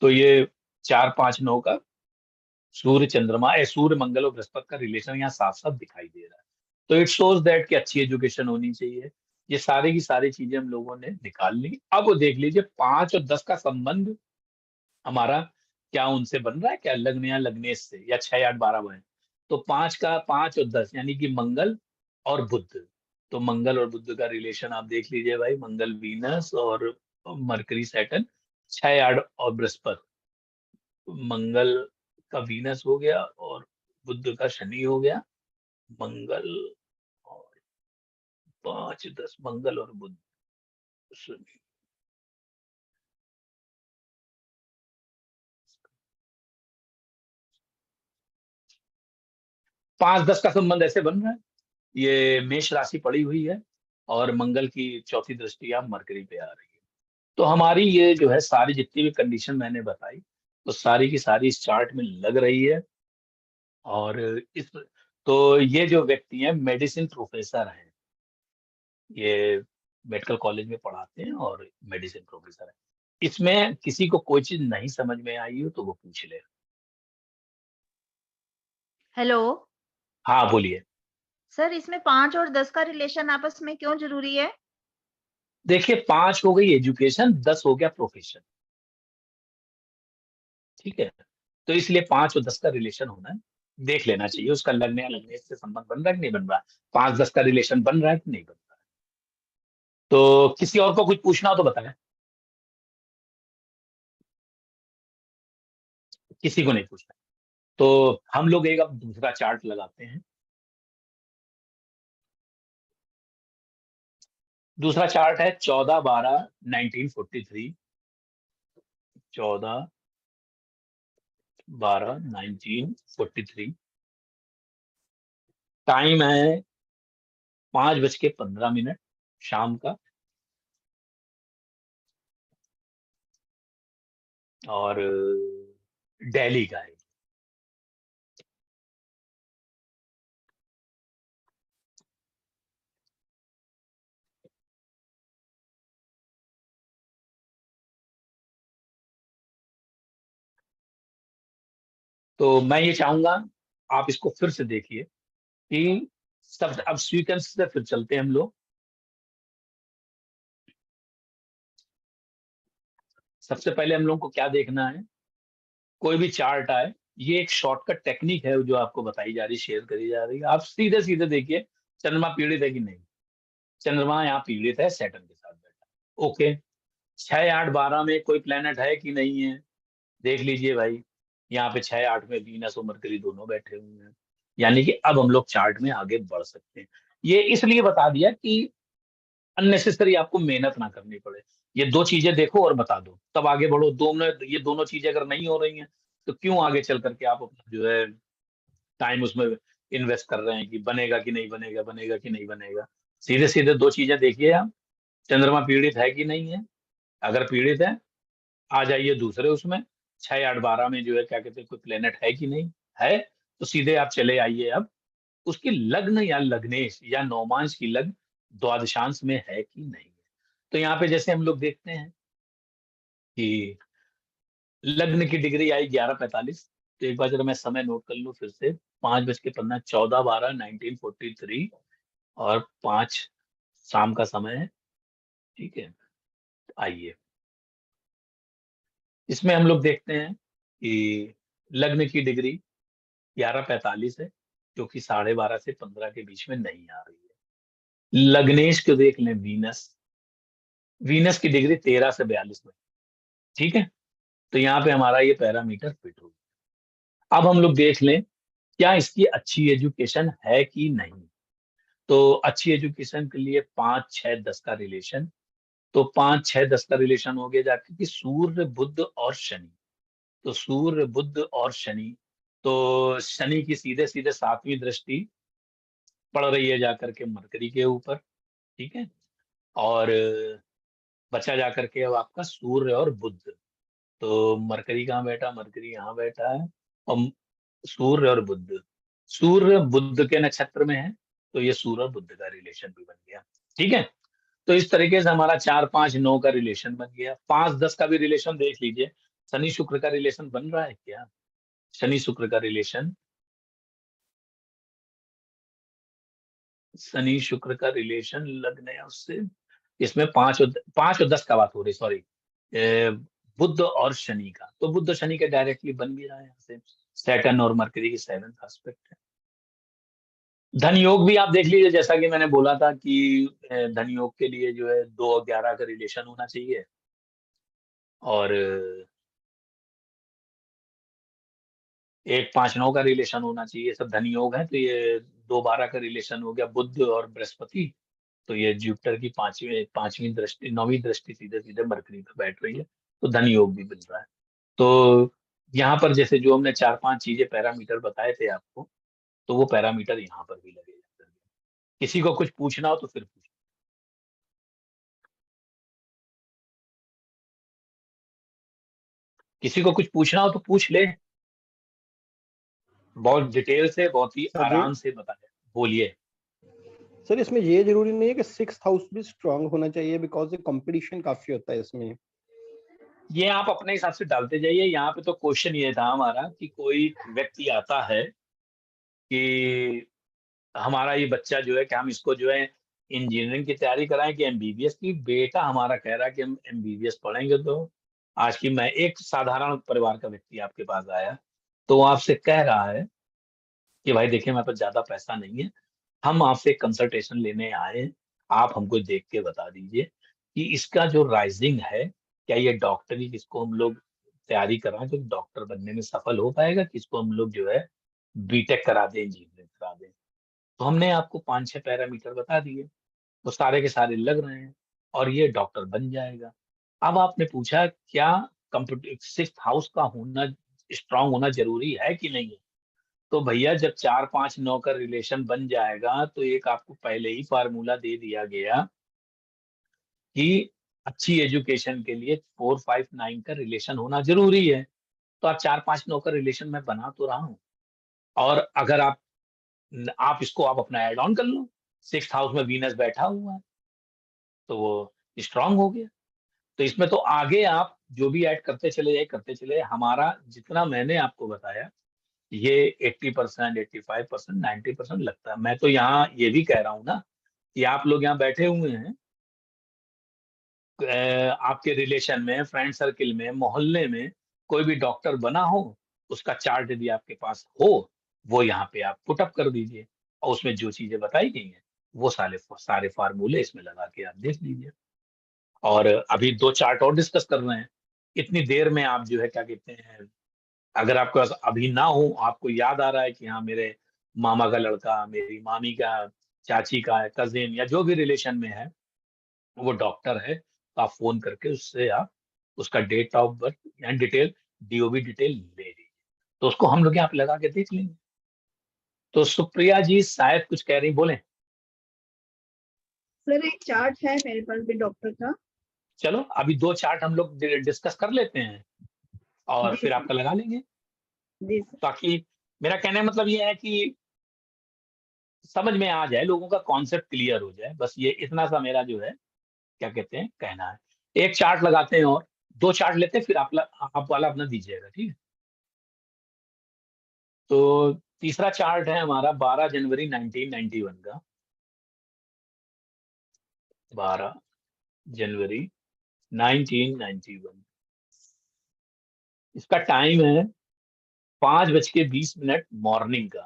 तो ये 4-5-9 का सूर्य चंद्रमा सूर्य मंगल और बृहस्पति का रिलेशन यहाँ साफ साफ दिखाई दे रहा है। तो इट शोज दैट कि अच्छी एजुकेशन होनी चाहिए। ये सारी की सारी चीजें हम लोगों ने निकाल ली। अब वो देख लीजिए 5 और 10 का संबंध हमारा क्या उनसे बन रहा है, क्या लग्न या लग्नेश से, या 6-8-12 में। तो 5 और 10 यानी कि मंगल और बुध। तो मंगल और बुध का रिलेशन आप देख लीजिए भाई, मंगल वीनस और मरकरी सैटर्न, 6-8 और बृहस्पति। मंगल का वीनस हो गया और बुध का शनि हो गया। मंगल और 5-10, मंगल और बुध शनि। 5-10 का संबंध ऐसे बन रहा है। ये मेष राशि पड़ी हुई है और मंगल की चौथी दृष्टि आप मरकरी पे आ रही है। तो हमारी ये जो है सारी जितनी भी कंडीशन मैंने बताई, तो सारी की सारी इस चार्ट में लग रही है। और इस तो ये जो व्यक्ति हैं मेडिसिन प्रोफेसर हैं, ये मेडिकल कॉलेज में पढ़ाते हैं और मेडिसिन प्रोफेसर है। इसमें किसी को कोई चीज नहीं समझ में आई हो तो वो पूछ ले। हेलो हाँ बोलिए। सर, इसमें 5 और 10 का रिलेशन आपस में क्यों जरूरी है? देखिए 5 हो गई एजुकेशन, 10 हो गया प्रोफेशन। ठीक है, तो इसलिए 5 और 10 का रिलेशन होना है, देख लेना चाहिए उसका लगने या लगने से संबंध बन रहा है कि नहीं बन रहा है, 5-10 का रिलेशन बन रहा है कि नहीं बन रहा है। तो किसी और को कुछ पूछना हो तो बताएं। किसी को नहीं पूछना। तो हम लोग एक अब दूसरा चार्ट लगाते हैं। दूसरा चार्ट है 14-12-1943। 14-12-1943। टाइम है 5:15 शाम का। और दिल्ली का है। तो मैं ये चाहूंगा आप इसको फिर से देखिए कि सब अब सीक्वेंस से फिर चलते हैं हम लोग। सबसे पहले हम लोग को क्या देखना है, कोई भी चार्ट आए, ये एक शॉर्टकट टेक्निक है जो आपको बताई जा रही, शेयर करी जा रही है। आप सीधे सीधे देखिए चंद्रमा पीड़ित है कि नहीं। चंद्रमा यहाँ पीड़ित है, सैटर्न के साथ बैठा। ओके, 6-8-12 में कोई प्लेनेट है कि नहीं है, देख लीजिए भाई। यहाँ पे 6-8 में वीनस और मरकरी दोनों बैठे हुए हैं, यानी कि अब हम लोग चार्ट में आगे बढ़ सकते हैं। ये इसलिए बता दिया कि अननेसेसरी आपको मेहनत ना करनी पड़े। ये दो चीजें देखो और बता दो, तब आगे बढ़ो। दोनों ये दोनों चीजें अगर नहीं हो रही हैं तो क्यों आगे चल करके आप अपना जो है टाइम उसमें इन्वेस्ट कर रहे हैं कि बनेगा कि नहीं बनेगा, बनेगा कि नहीं बनेगा। सीधे सीधे दो चीजें देखिए आप, चंद्रमा पीड़ित है कि नहीं है। अगर पीड़ित है, आ जाइए दूसरे उसमें 6-8-12 में जो है क्या कहते हैं, कोई प्लेनेट है कि नहीं है, तो सीधे आप चले आइए। अब उसकी लग्न या लग्नेश या नौमांश की लग्न द्वादशांश में है कि नहीं है। तो यहाँ पे जैसे हम लोग देखते हैं कि लग्न की डिग्री आई 11:45। तो एक बार जरा मैं समय नोट कर लूं फिर से, 5:15, 14-12-1943 और 5 शाम का समय है। ठीक है, आइए इसमें हम लोग देखते हैं कि लग्न की डिग्री 11:45 है, जो कि 12:30 से 15 के बीच में नहीं आ रही है। लग्नेश को देख लें, वीनस। वीनस की डिग्री 13 से 42 में। ठीक है, तो यहाँ पे हमारा ये पैरामीटर फिट हो। अब हम लोग देख लें क्या इसकी अच्छी एजुकेशन है कि नहीं। तो अच्छी एजुकेशन के लिए 5, 6, 10 का रिलेशन, तो 5, 6, 10 का रिलेशन हो गया जाके कि सूर्य, बुध और शनि। तो सूर्य, बुध और शनि, तो शनि की सीधे सीधे 7वीं दृष्टि पड़ रही है जाकर के मरकरी के ऊपर, ठीक है। और बचा जाकर के अब आपका सूर्य और बुध। तो मरकरी कहाँ बैठा, मरकरी यहाँ बैठा है, और सूर्य और बुध, सूर्य बुध के नक्षत्र में है, तो ये सूर्य और बुध का रिलेशन भी बन गया, ठीक है। तो इस तरीके से हमारा 4, 5, 9 का रिलेशन बन गया। 5, 10 का भी रिलेशन देख लीजिए, शनि शुक्र का रिलेशन बन रहा है क्या? शनि शुक्र का रिलेशन, शनि शुक्र का रिलेशन लग्न है उससे, इसमें 5 और 10 का बात हो रही, सॉरी, बुध और शनि का, तो बुध और शनि का डायरेक्टली बन भी रहा है यहाँ से, सैटर्न और मरकरी की 7th एस्पेक्ट है। धन योग भी आप देख लीजिए, जैसा कि मैंने बोला था कि धन योग के लिए जो है 2 और 11 का रिलेशन होना चाहिए, और 1, 5, 9 का रिलेशन होना चाहिए, सब धन योग है। तो ये 2, 12 का रिलेशन हो गया बुध और बृहस्पति, तो ये जुपिटर की 5वीं दृष्टि, 9वीं दृष्टि सीधे सीधे मरकरी पे बैठ रही है, तो धन योग भी बन रहा है। तो यहाँ पर जैसे जो हमने 4-5 चीजें पैरामीटर बताए थे आपको, तो वो पैरामीटर यहाँ पर भी लगे जाते हैं। किसी को कुछ पूछना हो तो फिर पूछ, किसी को कुछ पूछना हो तो पूछ ले, बहुत डिटेल से, बहुत ही सर जी, आराम से बताया, बोलिए। सर इसमें ये जरूरी नहीं है कि 6th हाउस भी स्ट्रांग होना चाहिए, बिकॉज कंपटीशन काफी होता है इसमें। ये आप अपने हिसाब से डालते जाइए। यहाँ पे तो क्वेश्चन ये था हमारा कि कोई व्यक्ति आता है कि हमारा ये बच्चा जो है कि हम इसको जो है इंजीनियरिंग की तैयारी कराएं कि एमबीबीएस की, बेटा हमारा कह रहा है कि हम एमबीबीएस पढ़ेंगे। तो आज की मैं एक साधारण परिवार का व्यक्ति आपके पास आया, तो वो आपसे कह रहा है कि भाई देखिए मेरे पास ज्यादा पैसा नहीं है, हम आपसे कंसल्टेशन लेने आए हैं, आप हमको देख के बता दीजिए कि इसका जो राइजिंग है, क्या ये डॉक्टरी, जिसको हम लोग तैयारी कर रहे हैं, तो डॉक्टर बनने में सफल हो पाएगा, कि इसको हम लोग जो है बीटेक करा दें, इंजीनियरिंग करा दें। तो हमने आपको 5-6 पैरामीटर बता दिए, वो सारे के सारे लग रहे हैं, और ये डॉक्टर बन जाएगा। अब आपने पूछा क्या कंप्यूटर 6th हाउस का होना, स्ट्रांग होना जरूरी है कि नहीं है? तो भैया जब 4, 5, 9 का रिलेशन बन जाएगा, तो एक आपको पहले ही फार्मूला दे दिया गया कि अच्छी एजुकेशन के लिए 4, 5, 9 का रिलेशन होना जरूरी है। तो आप 4, 5, 9 का रिलेशन मैं बना तो रहा हूँ, और अगर आप इसको आप अपना एड ऑन कर लो, 6th हाउस में वीनस बैठा हुआ है, तो वो स्ट्रांग हो गया। तो इसमें तो आगे आप जो भी ऐड करते चले जाइए। हमारा जितना मैंने आपको बताया, ये 80%, 85%, 90% लगता है। मैं तो यहाँ ये भी कह रहा हूँ ना कि आप लोग यहाँ बैठे हुए हैं, आपके रिलेशन में, फ्रेंड सर्किल में, मोहल्ले में कोई भी डॉक्टर बना हो, उसका चार्ट यदि आपके पास हो, वो यहाँ पे आप पुट अप कर दीजिए, और उसमें जो चीजें बताई गई हैं, वो सारे सारे फार्मूले इसमें लगा के आप देख लीजिए। और अभी 2 चार्ट और डिस्कस कर रहे हैं। इतनी देर में आप जो है क्या कहते हैं, अगर आपके पास अभी ना हो, आपको याद आ रहा है कि हाँ मेरे मामा का लड़का, मेरी मामी का, चाची का, कजिन या जो भी रिलेशन में है वो डॉक्टर है, तो आप फोन करके उससे आप उसका डेट ऑफ बर्थ या डिटेल, डीओबी डिटेल ले लीजिए, तो उसको हम लोग यहाँ पे लगा के देख लेंगे। तो सुप्रिया जी शायद कुछ कह रही, बोले। सर एक चार्ट है मेरे पास भी डॉक्टर का। चलो अभी 2 चार्ट हम लोग डिस्कस कर लेते हैं, और जी फिर सर। आपका लगा लेंगे, जी सर। ताकि मेरा कहने का मतलब ये है कि समझ में आ जाए, लोगों का कॉन्सेप्ट क्लियर हो जाए, बस ये इतना सा मेरा जो है क्या कहते हैं कहना है। एक चार्ट लगाते हैं, और 2 चार्ट लेते हैं, फिर आप वाला अपना दीजिएगा, ठीक है। तो तीसरा चार्ट है हमारा 12 जनवरी 1991 का, 12 जनवरी 1991। इसका टाइम है 5:20 मॉर्निंग का,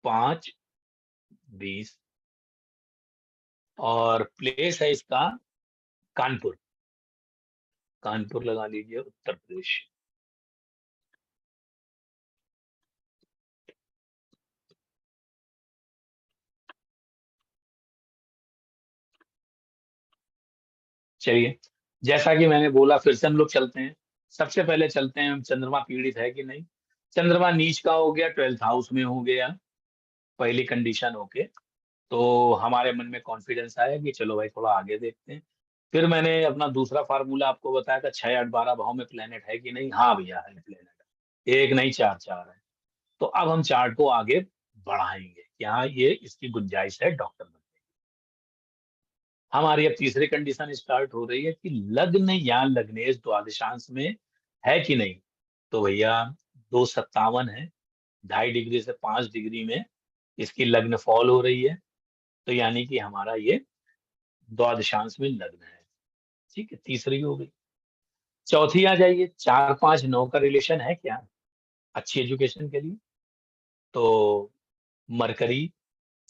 5:20, और प्लेस है इसका कानपुर, कानपुर लगा लीजिए, उत्तर प्रदेश। चलिए, जैसा कि मैंने बोला फिर से हम लोग चलते हैं। सबसे पहले चलते हैं हम, चंद्रमा पीड़ित है कि नहीं। चंद्रमा नीच का हो गया, 12th हाउस में हो गया, पहली कंडीशन होके, तो हमारे मन में कॉन्फिडेंस आया कि चलो भाई थोड़ा आगे देखते हैं। फिर मैंने अपना दूसरा फार्मूला आपको बताया था, 6, 8, 12 भाव में प्लेनेट है कि नहीं। हाँ भैया है प्लेनेट, एक नहीं 4 4 है। तो अब हम चार्ट को आगे बढ़ाएंगे कि हाँ ये इसकी गुंजाइश है डॉक्टर बनने की। हमारी अब तीसरी कंडीशन स्टार्ट हो रही है कि लग्न या लग्नेश द्वादशांश में है कि नहीं। तो भैया 257 है, 2.5 डिग्री से 5 डिग्री में इसकी लग्न फॉल हो रही है, तो यानी कि हमारा ये द्वादशांश में लग्न है। ठीक है, तीसरी हो गई। चौथी आ जाइए, 4, 5, 9 का रिलेशन है क्या अच्छी एजुकेशन के लिए। तो मरकरी,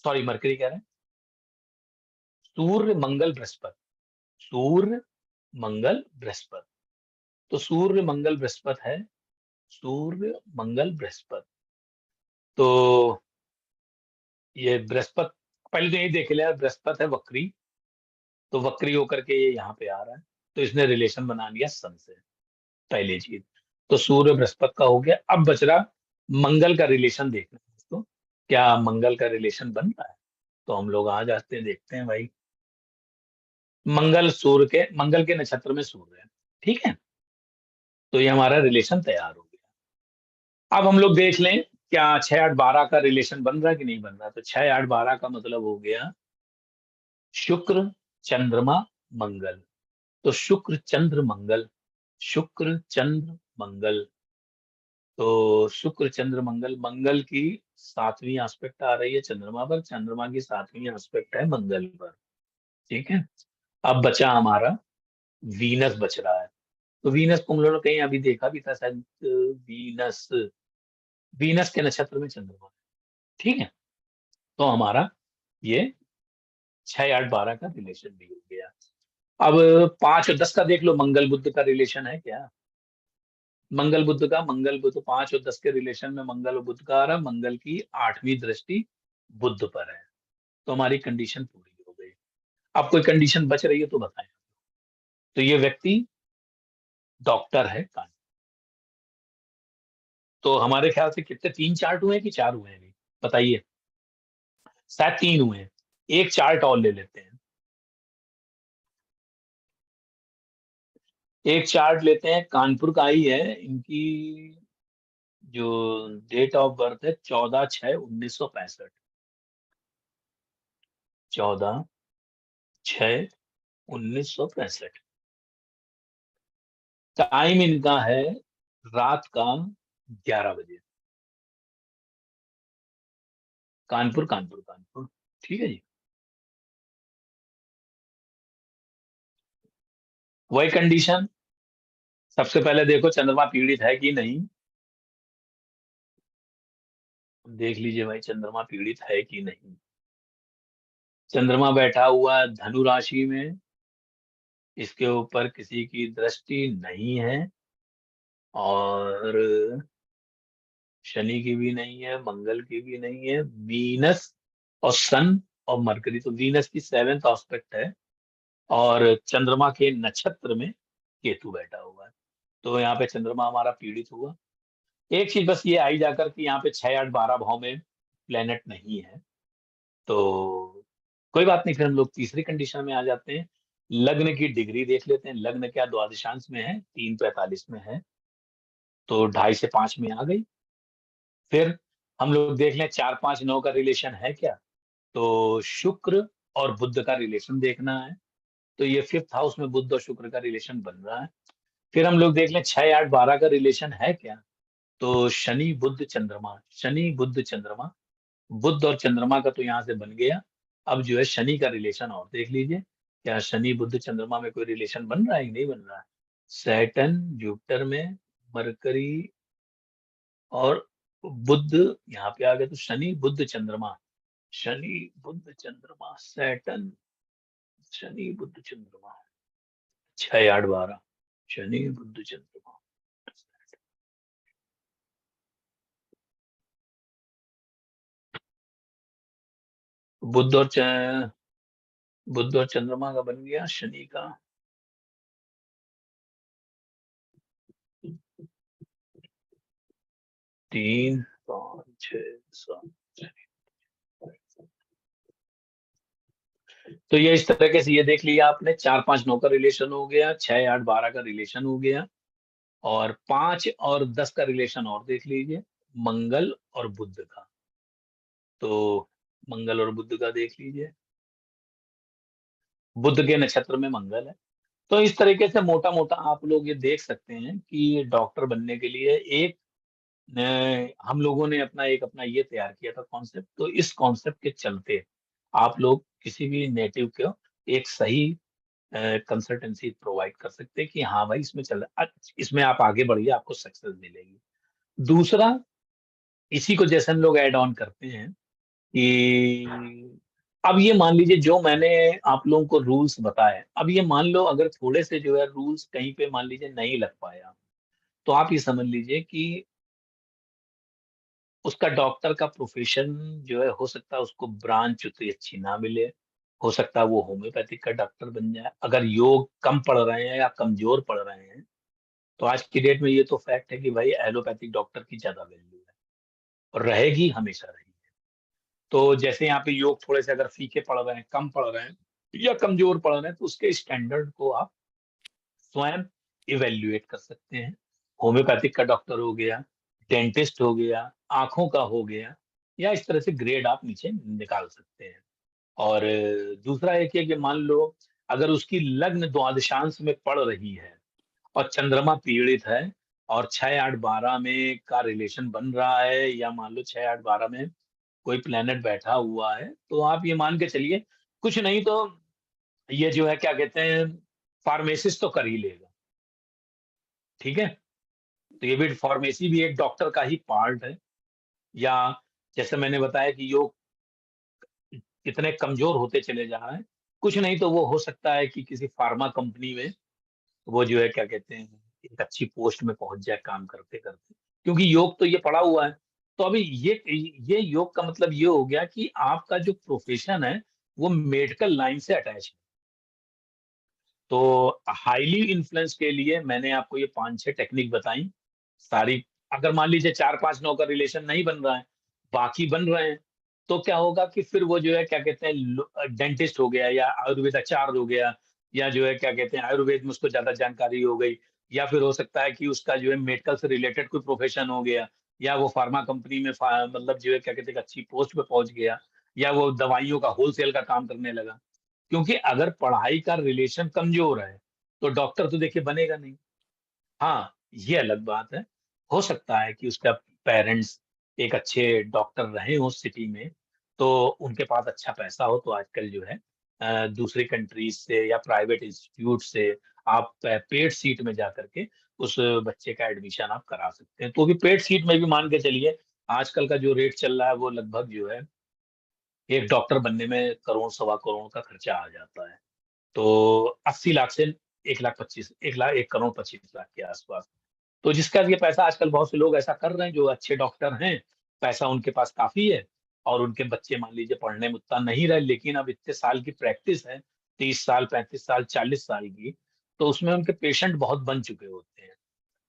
सॉरी मरकरी कह रहे हैं, सूर्य मंगल बृहस्पति, सूर्य मंगल बृहस्पति। तो सूर्य मंगल बृहस्पति है, सूर्य मंगल बृहस्पति। तो ये बृहस्पति, पहले तो यही देख लिया, बृहस्पति है वक्री, तो वक्री होकर के ये यहाँ पे आ रहा है, तो इसने रिलेशन बना लिया सन से, पहली चीज। तो सूर्य बृहस्पति का हो गया। अब बच रहा मंगल का रिलेशन देखना है दोस्तों, क्या मंगल का रिलेशन बन रहा है। तो हम लोग आ जाते हैं, देखते हैं भाई। मंगल के नक्षत्र में सूर्य है, ठीक है, तो ये हमारा रिलेशन तैयार हो गया। अब हम लोग देख लें क्या 6, 8, 12 का रिलेशन बन रहा है कि नहीं बन रहा। तो 6, 8, 12 का मतलब हो गया शुक्र चंद्रमा मंगल। तो शुक्र चंद्र मंगल, शुक्र चंद्र मंगल। तो शुक्र चंद्र मंगल, मंगल की 7वीं एस्पेक्ट आ रही है चंद्रमा पर, चंद्रमा की 7वीं एस्पेक्ट है मंगल पर। ठीक है, अब बचा हमारा वीनस बच रहा है। तो वीनस को हम लोगों ने कहीं अभी देखा भी था शायद, वीनस, वीनस के नक्षत्र में चंद्रमा है। ठीक है, तो हमारा ये 6, 8, 12 का रिलेशन भी हो गया। अब 5 और 10 का देख लो, मंगल बुद्ध का रिलेशन है क्या। मंगल बुद्ध का, मंगल बुद्ध 5 और 10 के रिलेशन में मंगल और बुद्ध का आ रहा है, मंगल की 8वीं दृष्टि बुद्ध पर है। तो हमारी कंडीशन पूरी हो गई। अब कोई कंडीशन बच रही है तो बताएं। तो ये व्यक्ति डॉक्टर है कान। तो हमारे ख्याल से कितने, 3 चार्ट हुए हैं कि 4 हुए हैं अभी, बताइए। शायद 3 हुए हैं, एक चार्ट और ले लेते हैं। एक चार्ट लेते हैं, कानपुर का ही है, इनकी जो डेट ऑफ बर्थ है 14/6/1965, 14/6/1965। टाइम इनका है रात का 11 बजे। कानपुर कानपुर कानपुर, ठीक है जी। वही कंडीशन, सबसे पहले देखो चंद्रमा पीड़ित है कि नहीं। देख लीजिए भाई चंद्रमा पीड़ित है कि नहीं। चंद्रमा बैठा हुआ है धनु राशि में, इसके ऊपर किसी की दृष्टि नहीं है, और शनि की भी नहीं है, मंगल की भी नहीं है। वीनस और सन और मरकरी, तो वीनस की 7th एस्पेक्ट है, और चंद्रमा के नक्षत्र में केतु बैठा हुआ है। तो यहाँ पे चंद्रमा हमारा पीड़ित हुआ। एक चीज बस ये आई जाकर कि यहाँ पे 6, 8, 12 भाव में प्लेनेट नहीं है, तो कोई बात नहीं। फिर हम लोग तीसरी कंडीशन में आ जाते हैं, लग्न की डिग्री देख लेते हैं। लग्न क्या द्वादशांश में है, 3:45 में है, तो 2.5 से 5 में आ गई। फिर हम लोग देख लें 4, 5, 9 का रिलेशन है क्या। तो शुक्र और बुध का रिलेशन देखना है, तो ये 5th हाउस में बुध और शुक्र का रिलेशन बन रहा है। फिर हम लोग देख लें 6, 8, 12 का रिलेशन है क्या। तो शनि बुध चंद्रमा, शनि बुध चंद्रमा, बुध और चंद्रमा का तो यहाँ से बन गया। अब जो है शनि का रिलेशन और देख लीजिए, क्या शनि बुध चंद्रमा में कोई रिलेशन बन रहा है कि नहीं बन रहा है। सैटर्न जुपिटर में, मरकरी और बुध यहाँ पे आ गए, तो शनि बुध चंद्रमा, शनि बुध चंद्रमा, सैटर्न, शनि बुध चंद्रमा, 6, 8, 12, शनि बुध चंद्रमा। बुध और बुध और चंद्रमा का बन गया शनि का। 3 5 6 7। तो ये इस तरीके से ये देख लिया आपने, 4 5 9 का रिलेशन हो गया, 6 8 12 का रिलेशन हो गया, और 5 और 10 का रिलेशन और देख लीजिए, मंगल और बुध का। तो मंगल और बुध का देख लीजिए, बुध के नक्षत्र में मंगल है। तो इस तरीके से मोटा-मोटा आप लोग ये देख सकते हैं कि डॉक्टर बनने के लिए एक हम लोगों ने अपना ये तैयार किया था कॉन्सेप्ट। तो इस कॉन्सेप्ट के चलते आप लोग किसी भी नेटिव को एक सही कंसल्टेंसी प्रोवाइड कर सकते हैं कि हाँ भाई इसमें इसमें आप आगे बढ़िए, आपको सक्सेस मिलेगी। दूसरा, इसी को जैसे हम लोग ऐड ऑन करते हैं कि अब ये मान लीजिए जो मैंने आप लोगों को रूल्स बताए, अब ये मान लो अगर थोड़े से जो है रूल्स कहीं पे मान लीजिए नहीं लग पाया, तो आप ये समझ लीजिए कि उसका डॉक्टर का प्रोफेशन जो है हो सकता है उसको ब्रांच उतनी अच्छी ना मिले, हो सकता है वो होम्योपैथिक का डॉक्टर बन जाए। अगर योग कम पढ़ रहे हैं या कमजोर पढ़ रहे हैं, तो आज की डेट में ये तो फैक्ट है कि भाई एलोपैथिक डॉक्टर की ज्यादा वैल्यू है और रहेगी, हमेशा रहेगी। तो जैसे यहाँ पे योग थोड़े से अगर फीके पढ़ रहे हैं, कम पढ़ रहे हैं या कमजोर पढ़ रहे हैं, तो उसके स्टैंडर्ड को आप स्वयं इवेल्युएट कर सकते हैं। होम्योपैथिक का डॉक्टर हो गया, डेंटिस्ट हो गया, आँखों का हो गया, या इस तरह से ग्रेड आप नीचे निकाल सकते हैं। और दूसरा एक है कि मान लो अगर उसकी लग्न द्वादशांश में पड़ रही है और चंद्रमा पीड़ित है और 6 8 12 में का रिलेशन बन रहा है, या मान लो 6 8 12 में कोई प्लैनेट बैठा हुआ है, तो आप ये मान के चलिए कुछ नहीं तो ये जो है क्या कहते हैं, फार्मेसिस्ट तो कर ही लेगा। ठीक है? तो ये भी फार्मेसी भी एक डॉक्टर का ही पार्ट है। या जैसे मैंने बताया कि योग कितने कमजोर होते चले जा रहे हैं, कुछ नहीं तो वो हो सकता है कि किसी फार्मा कंपनी में वो जो है क्या कहते हैं, एक अच्छी पोस्ट में पहुंच जाए काम करते करते, क्योंकि योग तो ये पड़ा हुआ है। तो अभी ये योग का मतलब ये हो गया कि आपका जो प्रोफेशन है वो मेडिकल लाइन से अटैच है। तो हाईली इन्फ्लुएंस के लिए मैंने आपको ये 5-6 टेक्निक बताई सारी। अगर मान लीजिए 4 5 9 का रिलेशन नहीं बन रहा है, बाकी बन रहे हैं, तो क्या होगा कि फिर वो जो है क्या कहते हैं, डेंटिस्ट हो गया या आयुर्वेदाचार्य हो गया, या जो है क्या कहते हैं आयुर्वेद में उसको ज्यादा जानकारी हो गई, या फिर हो सकता है कि उसका जो है मेडिकल से रिलेटेड कोई प्रोफेशन हो गया, या वो फार्मा कंपनी में मतलब जो है क्या कहते हैं अच्छी पोस्ट पे पहुंच गया, या वो दवाइयों का होलसेल का काम करने लगा। क्योंकि अगर पढ़ाई का रिलेशन कमजोर है, तो डॉक्टर तो देखिए बनेगा नहीं। हाँ, ये अलग बात है। हो सकता है कि उसका पेरेंट्स एक अच्छे डॉक्टर रहे हों सिटी में, तो उनके पास अच्छा पैसा हो, तो आजकल जो है दूसरी कंट्रीज़ से या प्राइवेट इंस्टीट्यूट से आप पेड सीट में जाकर के उस बच्चे का एडमिशन आप करा सकते हैं। तो भी पेड सीट में भी मान के चलिए, आजकल का जो रेट चल रहा है, वो लगभग जो है, एक डॉक्टर बनने में करोड़, सवा करोड़ का खर्चा आ जाता है। तो 80 लाख से 1 लाख 25 1 लाख 1 करोड़ 25 लाख के आसपास। तो जिसका ये पैसा आजकल बहुत से लोग ऐसा कर रहे हैं जो अच्छे डॉक्टर हैं, पैसा उनके पास काफ़ी है और उनके बच्चे मान लीजिए पढ़ने में उतना नहीं रहे, लेकिन अब इतने साल की प्रैक्टिस है, 30 साल, 35 साल, 40 साल की, तो उसमें उनके पेशेंट बहुत बन चुके होते हैं।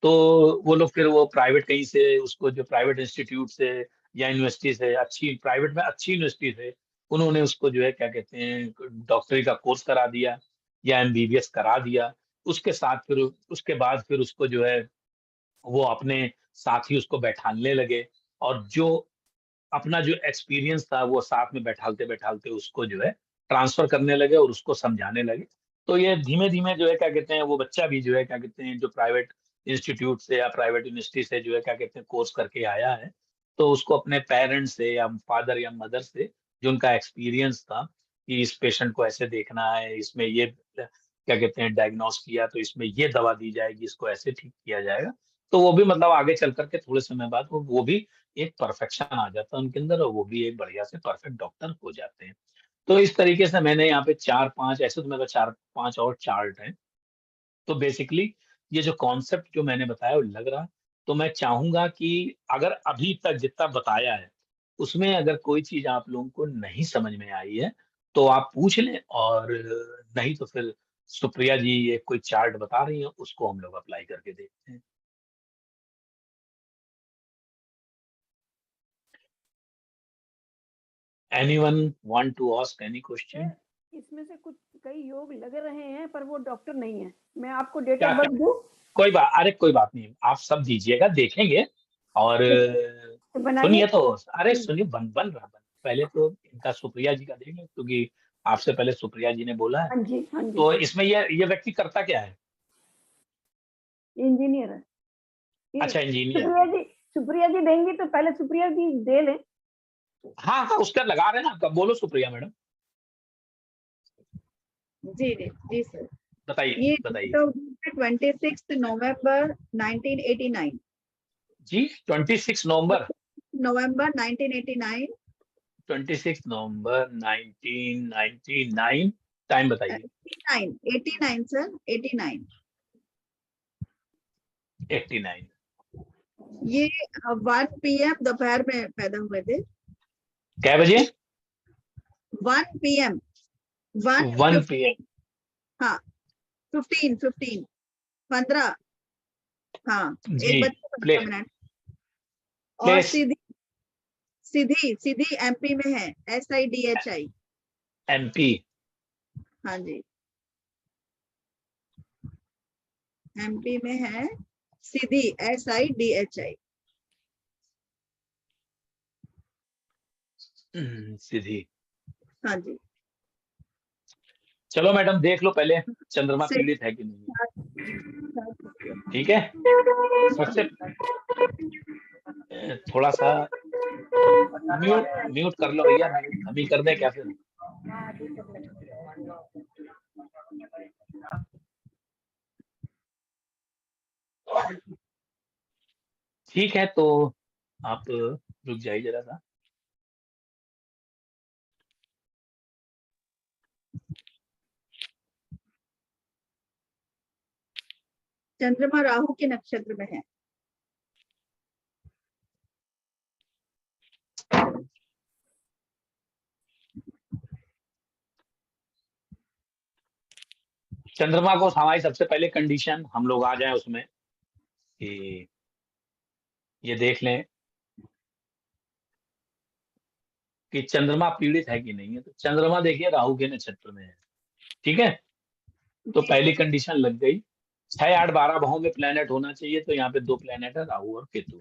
तो वो लोग फिर वो प्राइवेट कहीं से उसको जो प्राइवेट इंस्टीट्यूट से या यूनिवर्सिटी से, अच्छी प्राइवेट में अच्छी यूनिवर्सिटी से, उन्होंने उसको जो है क्या कहते हैं डॉक्टरी का कोर्स करा दिया या एमबीबीएस करा दिया। उसके साथ फिर उसके बाद फिर उसको जो है वो अपने साथ ही उसको बैठाने लगे, और जो अपना जो एक्सपीरियंस था वो साथ में बैठालते-बैठालते उसको जो है ट्रांसफ़र करने लगे और उसको समझाने लगे। तो ये धीमे-धीमे जो है क्या कहते हैं वो बच्चा भी जो है क्या कहते हैं जो प्राइवेट इंस्टीट्यूट से या प्राइवेट यूनिवर्सिटी से जो है क्या कहते हैं कोर्स करके आया है, तो उसको अपने पेरेंट्स से या फादर या मदर से जो उनका एक्सपीरियंस था कि इस पेशेंट को ऐसे देखना है, इसमें ये क्या कहते हैं डायग्नोस किया तो इसमें ये दवा दी जाएगी, इसको ऐसे ठीक किया जाएगा। तो वो भी मतलब आगे चल कर के थोड़े समय बाद वो भी एक परफेक्शन आ जाता है उनके अंदर और वो भी एक बढ़िया से परफेक्ट डॉक्टर हो जाते हैं। तो इस तरीके से मैंने यहाँ पे 4-5 ऐसे तो मेरे पास 4-5 और चार्ट हैं। तो बेसिकली ये जो कॉन्सेप्ट जो मैंने बताया वो लग रहा, तो मैं चाहूँगा कि अगर अभी तक जितना बताया है, उसमें अगर कोई चीज़ आप लोगों को नहीं समझ में आई है, तो आप पूछ लें, और नहीं तो फिर सुप्रिया जी ये कोई चार्ट बता रही हैं, उसको हम लोग अप्लाई करके देखते हैं। Anyone want to ask any question? इसमें से कुछ कई योग लग रहे हैं पर वो डॉक्टर नहीं है। मैं आपको डेट क्या ऑफ बर्थ दूं? अरे कोई बात नहीं, आप सब दीजिएगा, देखेंगे। और तो बनाइए। सुनिए तो, अरे सुनिए, बन रहा। पहले तो इनका सुप्रिया जी का देख लें, क्योंकि आपसे पहले सुप्रिया जी ने बोला है। हाँ जी, हाँ जी। तो इसमें ये व्यक्ति करता क्या है? इंजीनियर है। अच्छा, इंजीनियर। सुप्रिया जी देंगी तो पहले सुप्रिया जी दे लें। हाँ हाँ, उसका लगा रहे ना, कब बोलो सुप्रिया मैडम, जी जी जी सर। बताइए ये बताइए 26 नवंबर 1989। जी। 26 नवंबर नवंबर 1989। 26 नवंबर 1999। टाइम बताइए। 89 सर, 89। 89। ये 1 PM दोपहर में पैदा हुए थे। क्या बजे? 1 PM 1 PM। हाँ 15। हाँ, जी, 1 बज के 15 मिनट। और प्लेस सीधी MP में है, SIDHI। MP। हाँ जी, MP में है, सीधी SIDHI। सीधी। हाँ जी। चलो मैडम, देख लो पहले चंद्रमा से- पीड़ित है कि नहीं। ठीक है, सबसे थोड़ा सा म्यूट कर लो भैया, हम ही कर दें क्या फिर? ठीक है, तो आप रुक जाइए जरा सा। चंद्रमा राहु के नक्षत्र में है। चंद्रमा को हमारी सबसे पहले कंडीशन हम लोग आ जाए उसमें कि ये देख लें कि चंद्रमा पीड़ित है कि नहीं है। तो चंद्रमा देखिए राहु के नक्षत्र में है। ठीक है, तो पहली कंडीशन लग गई। 6, 8, 12 भावों में प्लेनेट होना चाहिए, तो यहाँ पे 2 प्लेनेट है, राहु और केतु।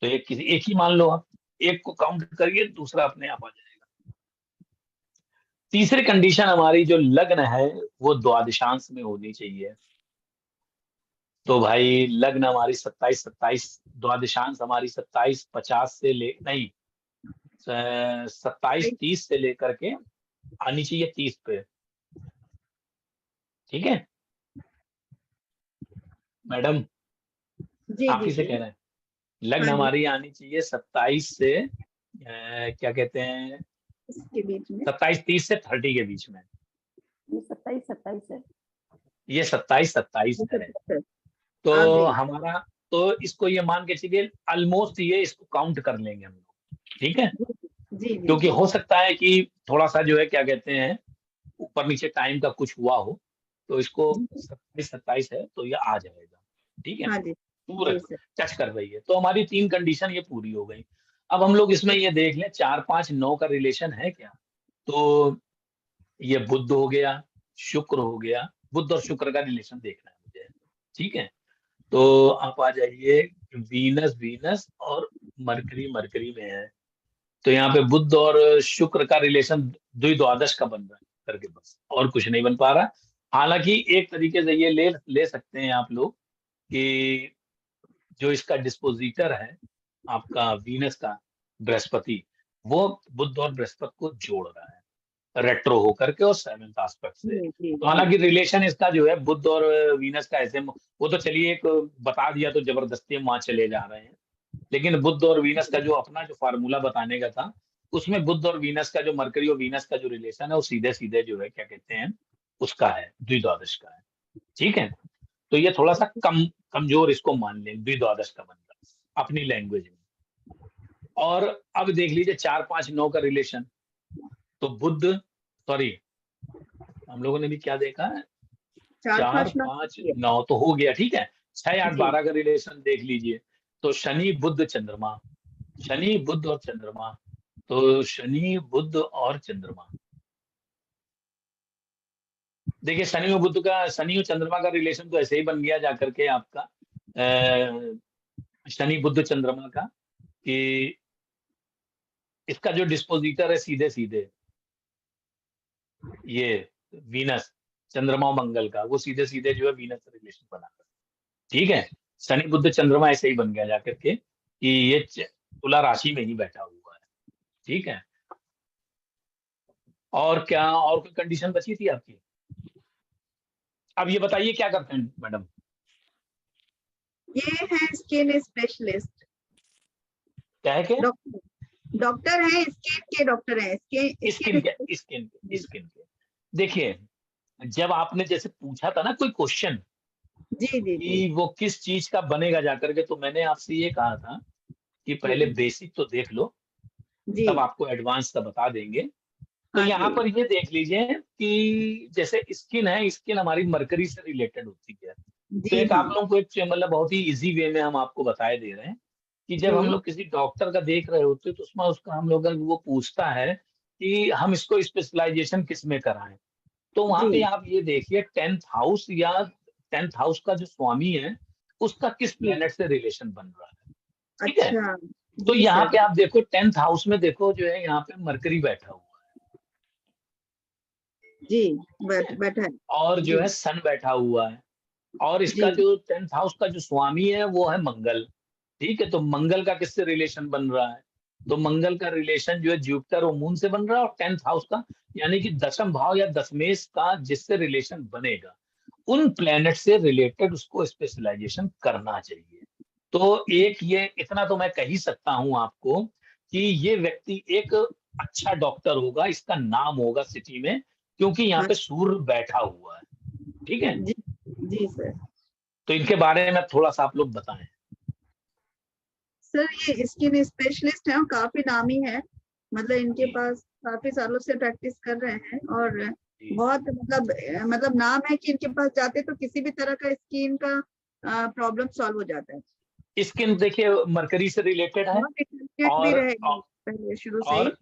तो एक ही मान लो आप, एक को काउंट करिए, दूसरा अपने आप आ जाएगा। तीसरी कंडीशन हमारी जो लग्न है वो द्वादशांश में होनी चाहिए। तो भाई लग्न हमारी 27, द्वादशांश हमारी 27, 50 से ले नहीं 27, 30 से लेकर के आनी चाहिए 30 पे। ठीक है मैडम, जी आप जी ही से जी। कह रहे हैं। लग्न हाँ जी, हमारी आनी चाहिए 27 से क्या कहते हैं, इसके बीच में 27, 30 से 30 के बीच में। ये 27 है। ये 27 है। तो आ गई। हमारा, तो इसको ये मान के चलिए ऑलमोस्ट ये इसको काउंट कर लेंगे हम लोग। ठीक है, जी जी क्योंकि हो सकता है कि थोड़ा सा जो है क्या कहते हैं ऊपर नीचे टाइम का कुछ हुआ हो, तो इसको 27 है तो ये आ जाएगा। ठीक है, हाँ जी पूरा जी सर। टच कर रही है। तो हमारी 3 कंडीशन ये पूरी हो गई। अब हम लोग इसमें ये देख लें 4, 5, 9 का रिलेशन है क्या। तो ये बुध हो गया, शुक्र हो गया, बुध और शुक्र का रिलेशन देखना है मुझे। ठीक है, तो आप आ जाइए, वीनस और मरकरी में है। तो यहाँ पे बुध और शुक्र का रिलेशन द्विद्वादश का बन रहा है करके, बस और कुछ नहीं बन पा रहा। हालांकि एक तरीके से ये ले सकते हैं आप लोग कि जो इसका डिस्पोजिटर है आपका वीनस का, बृहस्पति, वो बुध और बृहस्पति को जोड़ रहा है रेट्रो होकर के और 7th एस्पेक्ट से। जी जी तो हालांकि रिलेशन इसका जो है बुध और वीनस का ऐसे, वो तो चलिए एक बता दिया तो जबरदस्ती हम वहां चले जा रहे हैं। लेकिन बुध और वीनस का जो अपना जो फार्मूला बताने का था, उसमें बुध और वीनस का जो मरकरी और वीनस का जो रिलेशन है वो सीधे सीधे जो है क्या कहते हैं उसका है, द्विद्वादश का है। ठीक है, तो ये थोड़ा सा कमजोर इसको मान लें, द्विद्वादश का बन रहा है अपनी लैंग्वेज में। और अब देख लीजिए 4, 5, 9 का रिलेशन। तो बुध, सॉरी हम लोगों ने भी क्या देखा है, 4, 4, 5, 9 5, 9 तो हो गया। ठीक है, 6, 8, जी 12 का रिलेशन देख लीजिए। तो शनि बुध चंद्रमा, शनि बुध और चंद्रमा, तो शनि, बुध और चंद्रमा। देखिए शनि और बुध का, शनि और चंद्रमा का रिलेशन तो ऐसे ही बन गया जाकर के आपका शनि बुध चंद्रमा का, कि इसका जो डिस्पोजिटर है सीधे सीधे ये वीनस, चंद्रमा और मंगल का, वो सीधे सीधे जो है वीनस से रिलेशन बना कर, ठीक है। शनि बुध चंद्रमा ऐसे ही बन गया जाकर के कि ये तुला राशि में ही बैठा हुआ है, ठीक है। और क्या, और कोई कंडीशन बची थी आपकी? अब ये बताइए क्या करते हैं मैडम? ये है स्किन स्पेशलिस्ट, क्या है? क्या डॉक्टर है, स्किन के डॉक्टर है, स्किन के। देखिए जब आपने जैसे पूछा था ना कोई क्वेश्चन जी जी जी कि वो किस चीज का बनेगा जाकर के, तो मैंने आपसे ये कहा था कि पहले बेसिक तो देख लो, जी। तब आपको एडवांस का बता देंगे। तो हाँ यहाँ जी, पर ये देख लीजिए कि जैसे स्किन है, स्किन हमारी मरकरी से रिलेटेड होती है। तो जी एक हाँ, आप लोगों को एक मतलब बहुत ही इजी वे में हम आपको बताए दे रहे हैं कि जब हम जी लोग किसी डॉक्टर का देख रहे होते हैं तो उसमें उसका हम लोग वो पूछता है कि हम इसको स्पेशलाइजेशन किस में कराएं। तो वहां पे जी। आप ये देखिए 10th हाउस या 10th हाउस का जो स्वामी है उसका किस प्लेनेट से रिलेशन बन रहा है, ठीक है। अच्छा, तो जी यहाँ सर। पे आप देखो 10th हाउस में देखो जो है यहाँ पे मरकरी बैठा हुआ जी, है बैठा है। और जो जी है सन बैठा हुआ है, और इसका जी जो 10th हाउस का जो स्वामी है वो है मंगल, ठीक है। तो मंगल का किससे रिलेशन बन रहा है? तो मंगल का रिलेशन जो है जुपिटर और मून से बन रहा है, और 10th हाउस का यानी कि दशम भाव या दशमेश का जिससे रिलेशन बनेगा उन प्लेनेट से रिलेटेड उसको स्पेशलाइजेशन करना चाहिए। तो एक ये इतना तो मैं कह ही सकता हूं आपको कि ये व्यक्ति एक अच्छा डॉक्टर होगा, इसका नाम होगा सिटी में, क्योंकि यहाँ हाँ पे सूर्य बैठा हुआ है, ठीक है। जी जी सर। तो इनके बारे में थोड़ा सा आप लोग बताएं। सर ये स्किन स्पेशलिस्ट है और काफी नामी है, मतलब इनके जी पास काफी सालों से प्रैक्टिस कर रहे हैं, और जी। बहुत मतलब नाम है कि इनके पास जाते तो किसी भी तरह का स्किन का प्रॉब्लम सॉल्व हो जाता है। स्किन देखिए मरकरी से रिलेटेड है, बहुत इंटेलिजेंट भी और रहे पहले शुरू से ही। और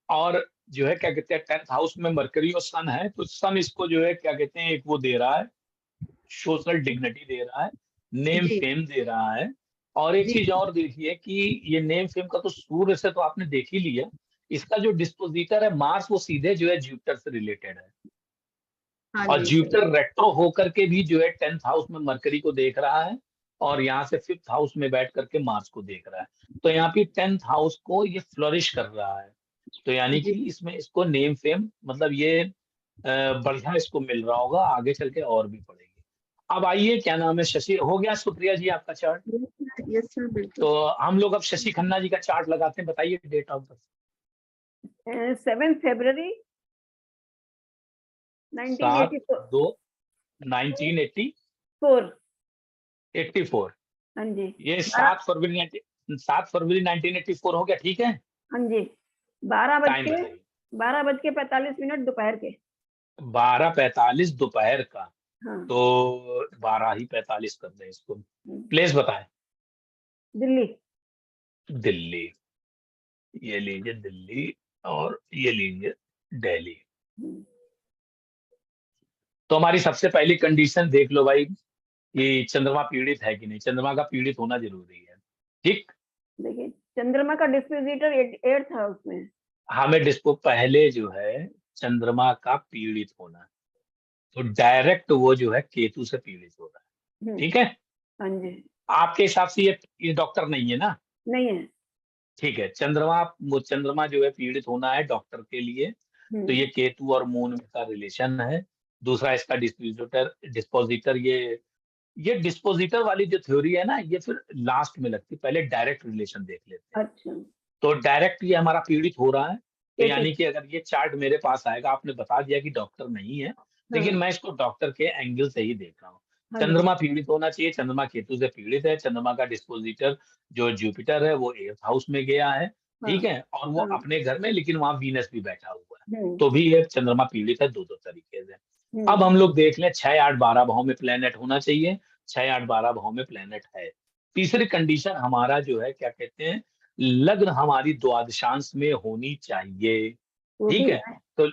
और जो है क्या कहते हैं 10th हाउस में मरकरी और सन है, तो सन इसको जो है क्या कहते हैं एक वो दे रहा है, सोशल डिग्निटी दे रहा है, नेम जी फेम दे रहा है। और एक जी चीज और देखिए कि ये नेम फेम का तो सूर्य से तो आपने देख ही लिया, इसका जो डिस्पोजिटर है मार्स वो सीधे जो है जुपिटर से रिलेटेड है, हाँ और जी सर। जुपिटर रेट्रो होकर के भी जो है 10th हाउस में मरकरी को देख रहा है, और यहाँ से 5th हाउस में बैठ करके मार्स को देख रहा है। तो यहाँ पे 10th हाउस को ये फ्लरिश कर रहा है, तो यानी जी कि इसमें इसको नेम फेम मतलब ये बढ़िया इसको मिल रहा होगा, आगे चल के और भी पड़ेगी। अब आइए क्या नाम है, शशि हो गया सुप्रिया जी आपका चार्ट। यस सर, बिल्कुल। तो हम लोग अब शशि खन्ना जी का चार्ट लगाते हैं, बताइए डेट ऑफ बर्थ। 7 फरवरी 7/2/1984। 1984। हाँ जी। ये 12 7 फरवरी 1984 हो गया, ठीक है। हाँ जी। 12 बज टाइम के बताइए। 12 बज के 45 मिनट दोपहर के। 12:45 दोपहर का, हाँ। तो 12 ही 45 कर दें इसको। प्लेस बताएं। दिल्ली। दिल्ली, ये लीजिए दिल्ली, और ये लीजिए दिल्ली। तो हमारी सबसे पहली कंडीशन देख लो भाई कि चंद्रमा पीड़ित है कि नहीं। चंद्रमा का पीड़ित होना जरूरी है, ठीक। देखिए चंद्रमा का डिस्पोजिटर 8th हाउस में है। हमें डिस्को पहले जो है चंद्रमा का पीड़ित होना, तो डायरेक्ट वो जो है केतु से पीड़ित हो रहा है, ठीक है। हाँ जी। आपके हिसाब से ये डॉक्टर नहीं है ना? नहीं है। ठीक है, चंद्रमा जो है पीड़ित होना है डॉक्टर के लिए, तो ये केतु और मून का रिलेशन है। दूसरा इसका डिस्पोजिटर डिस्पोजिटर ये डिस्पोजिटर वाली जो थ्योरी है ना, ये फिर लास्ट में लगती है, पहले डायरेक्ट रिलेशन देख लेते हैं। अच्छा। तो डायरेक्ट ये हमारा पीड़ित हो रहा है, तो केतु। यानी कि अगर ये चार्ट मेरे पास आएगा, आपने बता दिया कि डॉक्टर नहीं है, लेकिन मैं इसको डॉक्टर के एंगल से ही देख रहा हूँ। हाँ जी। चंद्रमा पीड़ित होना चाहिए, चंद्रमा केतु से पीड़ित है, चंद्रमा का डिस्पोजिटर जो जुपिटर है वो 8th हाउस में गया है, हाँ। ठीक है, और वो हाँ। अपने घर में, लेकिन वहां वीनस भी बैठा हुआ है, तो भी ये चंद्रमा पीड़ित है दो तरीके से। अब हम लोग देख लें 6, 8, 12 भाव में प्लेनेट होना चाहिए, 6, 8, 12 भाव में प्लेनेट है। तीसरी कंडीशन हमारा जो है क्या कहते हैं, लग्न हमारी द्वादशांश में होनी चाहिए, वो ठीक भी है। तो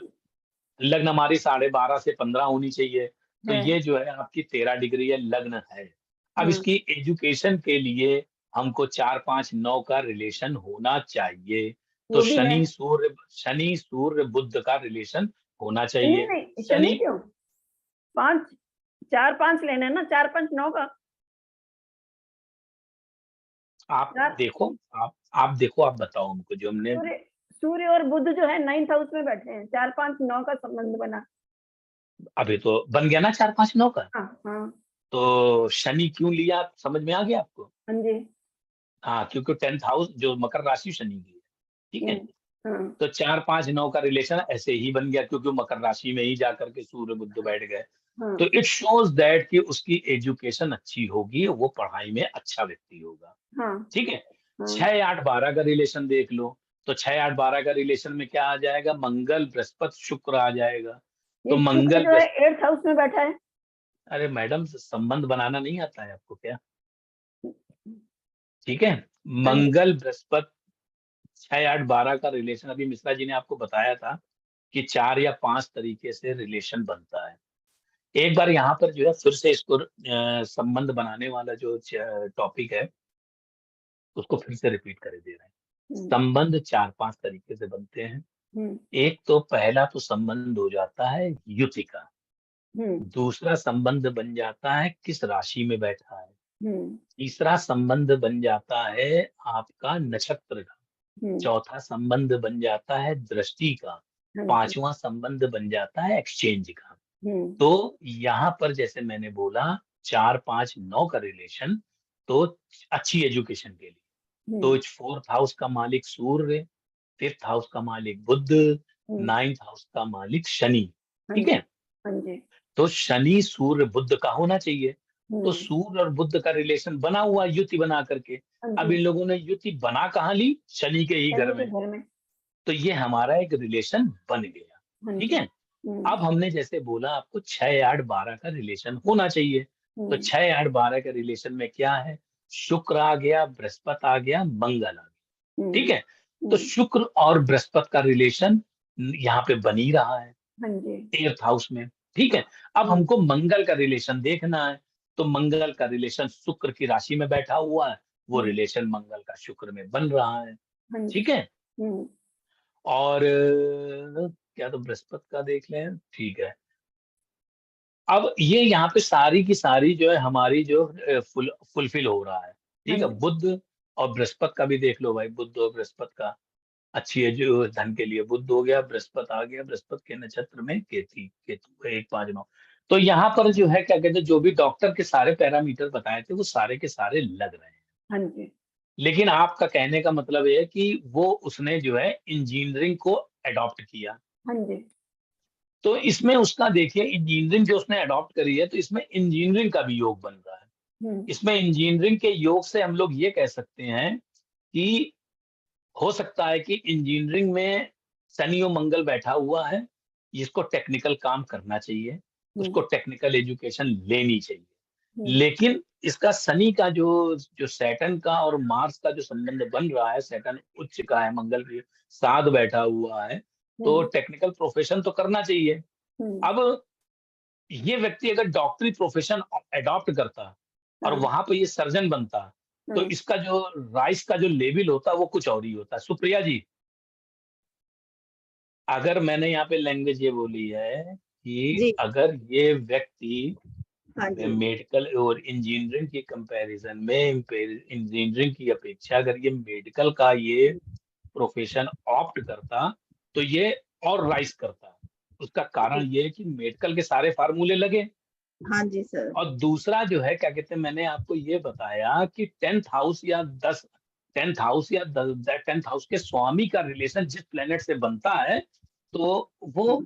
लग्न हमारी 12.5 से 15 होनी चाहिए, तो है। ये जो है आपकी 13 डिग्री है, लग्न है। अब हाँ, इसकी एजुकेशन के लिए हमको 4, 5, 9 का रिलेशन होना चाहिए। तो वो भी है। शनि सूर्य बुध का रिलेशन होना शनि चाहिए। नहीं, शनि शनि क्यों? 5, 4, 5 लेना है ना, 4, 5, 9 का। आप चार देखो, आप देखो, आप बताओ हमको जो हमने। सूर्य सूर्य और बुध जो है 9th हाउस में बैठे हैं, 4, 5, 9 का संबंध बना। अभी तो बन गया ना 4, 5, 9 का। हाँ हाँ तो शनि क्यों लिया, समझ में आ गया आपको? हाँ जी। हाँ, क्योंकि 10th हाउस जो मकर राशि शनि की है, ठीक है। हाँ तो 4, 5, 9 का रिलेशन ऐसे ही बन गया, क्योंकि वो मकर राशि में ही जाकर के सूर्य बुध बैठ गए। हाँ तो इट शोज दैट कि उसकी एजुकेशन अच्छी होगी, वो पढ़ाई में अच्छा व्यक्ति होगा, हाँ ठीक है। हाँ। 6, 8, 12 का रिलेशन देख लो, तो 6, 8, 12 का रिलेशन में क्या आ जाएगा? मंगल, बृहस्पति, शुक्र आ जाएगा। तो ये शुक्र मंगल जो है 8th हाउस में बैठा है। अरे मैडम, संबंध बनाना नहीं आता है आपको क्या? ठीक है। हाँ जी। मंगल बृहस्पति 6, 8, 12 का रिलेशन अभी मिश्रा जी ने आपको बताया था कि 4 या 5 तरीके से रिलेशन बनता है। एक बार यहाँ पर जो है फिर से इसको संबंध बनाने वाला जो टॉपिक है उसको फिर से रिपीट कर दे रहे हैं। हम्म, संबंध 4-5 तरीके से बनते हैं। हम्म, एक तो पहला तो संबंध हो जाता है युति का। हम्म, दूसरा संबंध बन जाता है किस राशि में बैठा है। हम्म, तीसरा संबंध बन जाता है आपका नक्षत्र का। हम्म, चौथा संबंध बन जाता है दृष्टि का। हाँ जी। पांचवा संबंध बन जाता है एक्सचेंज का। हम्म, तो यहाँ पर जैसे मैंने बोला 4, 5, 9 का रिलेशन, तो अच्छी एजुकेशन के लिए। तो हम्म, 4th हाउस का मालिक सूर्य, 5th हाउस का मालिक बुध, हम्म, 9th हाउस का मालिक शनि, हाँ ठीक जी। है। हाँ जी। तो शनि सूर्य बुध का होना चाहिए। तो हम्म, सूर्य और बुध का रिलेशन बना हुआ युति बना करके। हाँ अब जी। इन लोगों ने युति बना कहाँ ली? शनि के ही घर शनि के में। घर में। तो ये हमारा एक रिलेशन बन गया, हाँ ठीक जी। है। अब हमने जैसे बोला आपको 6, 8, 12 का रिलेशन होना चाहिए। तो हम्म, 6, 8, 12 के रिलेशन में क्या है? शुक्र आ गया, बृहस्पति आ गया, मंगल आ गया, ठीक हम्म, है। तो शुक्र और बृहस्पति का रिलेशन यहाँ पे बन ही रहा है हाँ जी। 8th हाउस में, ठीक हाँ, है। अब हम्म, हमको मंगल का रिलेशन देखना है। तो मंगल का रिलेशन शुक्र की राशि में बैठा हुआ है, वो हम्म, रिलेशन मंगल का शुक्र में बन रहा है, हाँ जी। ठीक है। हम्म, और क्या तो बृहस्पति का देख लें, ठीक है। अब ये यहाँ पे सारी की सारी जो है हमारी जो फुलफिल हो रहा है, हाँ ठीक है। जी। बुध और बृहस्पति का भी देख लो भाई, बुध और बृहस्पति का अच्छी है जो धन के लिए। बुध हो गया, बृहस्पति आ गया, बृहस्पति के नक्षत्र में केतु 1, 5, 9। तो यहाँ पर जो है क्या कहते हैं, जो भी डॉक्टर के सारे पैरामीटर बताए थे वो सारे के सारे लग रहे हैं। हाँ जी। लेकिन आपका कहने का मतलब ये है कि वो उसने जो है इंजीनियरिंग को अडॉप्ट किया। हाँ जी। तो इसमें उसका देखिए, इंजीनियरिंग जो उसने अडॉप्ट करी है, तो इसमें इंजीनियरिंग का भी योग बन रहा है। हम्म, इसमें इंजीनियरिंग के योग से हम लोग ये कह सकते हैं कि हो सकता है कि इंजीनियरिंग में शनि और मंगल बैठा हुआ है, जिसको टेक्निकल काम करना चाहिए, उसको हम्म, टेक्निकल एजुकेशन लेनी चाहिए। हम्म, लेकिन इसका शनि का जो जो सैटर्न का और मार्स का जो संबंध बन रहा है, सैटर्न उच्च का है, मंगल के साथ बैठा हुआ है, तो हम्म, टेक्निकल प्रोफेशन तो करना चाहिए। हम्म, अब ये व्यक्ति अगर डॉक्टरी प्रोफेशन अडॉप्ट करता और हाँ, वहां पर ये सर्जन बनता, तो हाँ, इसका जो राइस का जो लेवल होता वो कुछ और ही होता। सुप्रिया जी, अगर मैंने यहाँ पे लैंग्वेज ये बोली है कि जी। अगर ये व्यक्ति हाँ जी। मेडिकल और इंजीनियरिंग के कंपैरिजन में, इंजीनियरिंग की अपेक्षा अगर ये मेडिकल का ये प्रोफेशन ऑप्ट करता, तो ये और राइज करता। उसका कारण ये है कि मेडिकल के सारे फार्मूले लगे। हाँ जी सर। और दूसरा जो है क्या कहते हैं, मैंने आपको ये बताया कि 10th हाउस या 10th हाउस के स्वामी का रिलेशन जिस प्लेनेट से बनता है, तो वो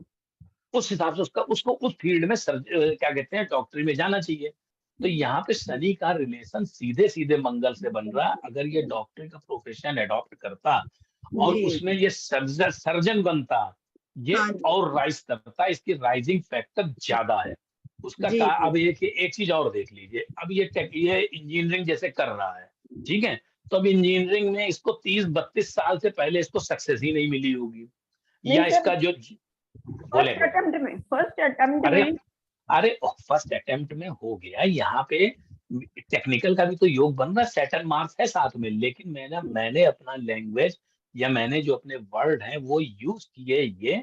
उस हिसाब से उसका उसको उस फील्ड में क्या कहते हैं, डॉक्टरी में जाना चाहिए। तो यहाँ पे शनि का रिलेशन सीधे सीधे मंगल से बन रहा है। अगर ये डॉक्टरी का प्रोफेशन अडॉप्ट करता और जी। उसमें ये सर्जन बनता, ये हाँ जी। और राइज करता, इसकी राइजिंग फैक्टर ज्यादा है उसका जी जी। अब ये कि एक चीज और देख लीजिए। अब ये इंजीनियरिंग जैसे कर रहा है, ठीक है। तो अब इंजीनियरिंग में इसको 30-32 साल से पहले इसको सक्सेस ही नहीं मिली होगी, या नहीं सर, इसका जो बोले फर्स्ट अटेम्प्ट अरे में अरे फर्स्ट अटेम्प्ट में हो गया। यहाँ पे टेक्निकल का भी तो योग बन रहा है, सेटल मार्क्स है साथ में, लेकिन मैंने अपना लैंग्वेज या मैंने जो अपने वर्ड हैं वो यूज किए ये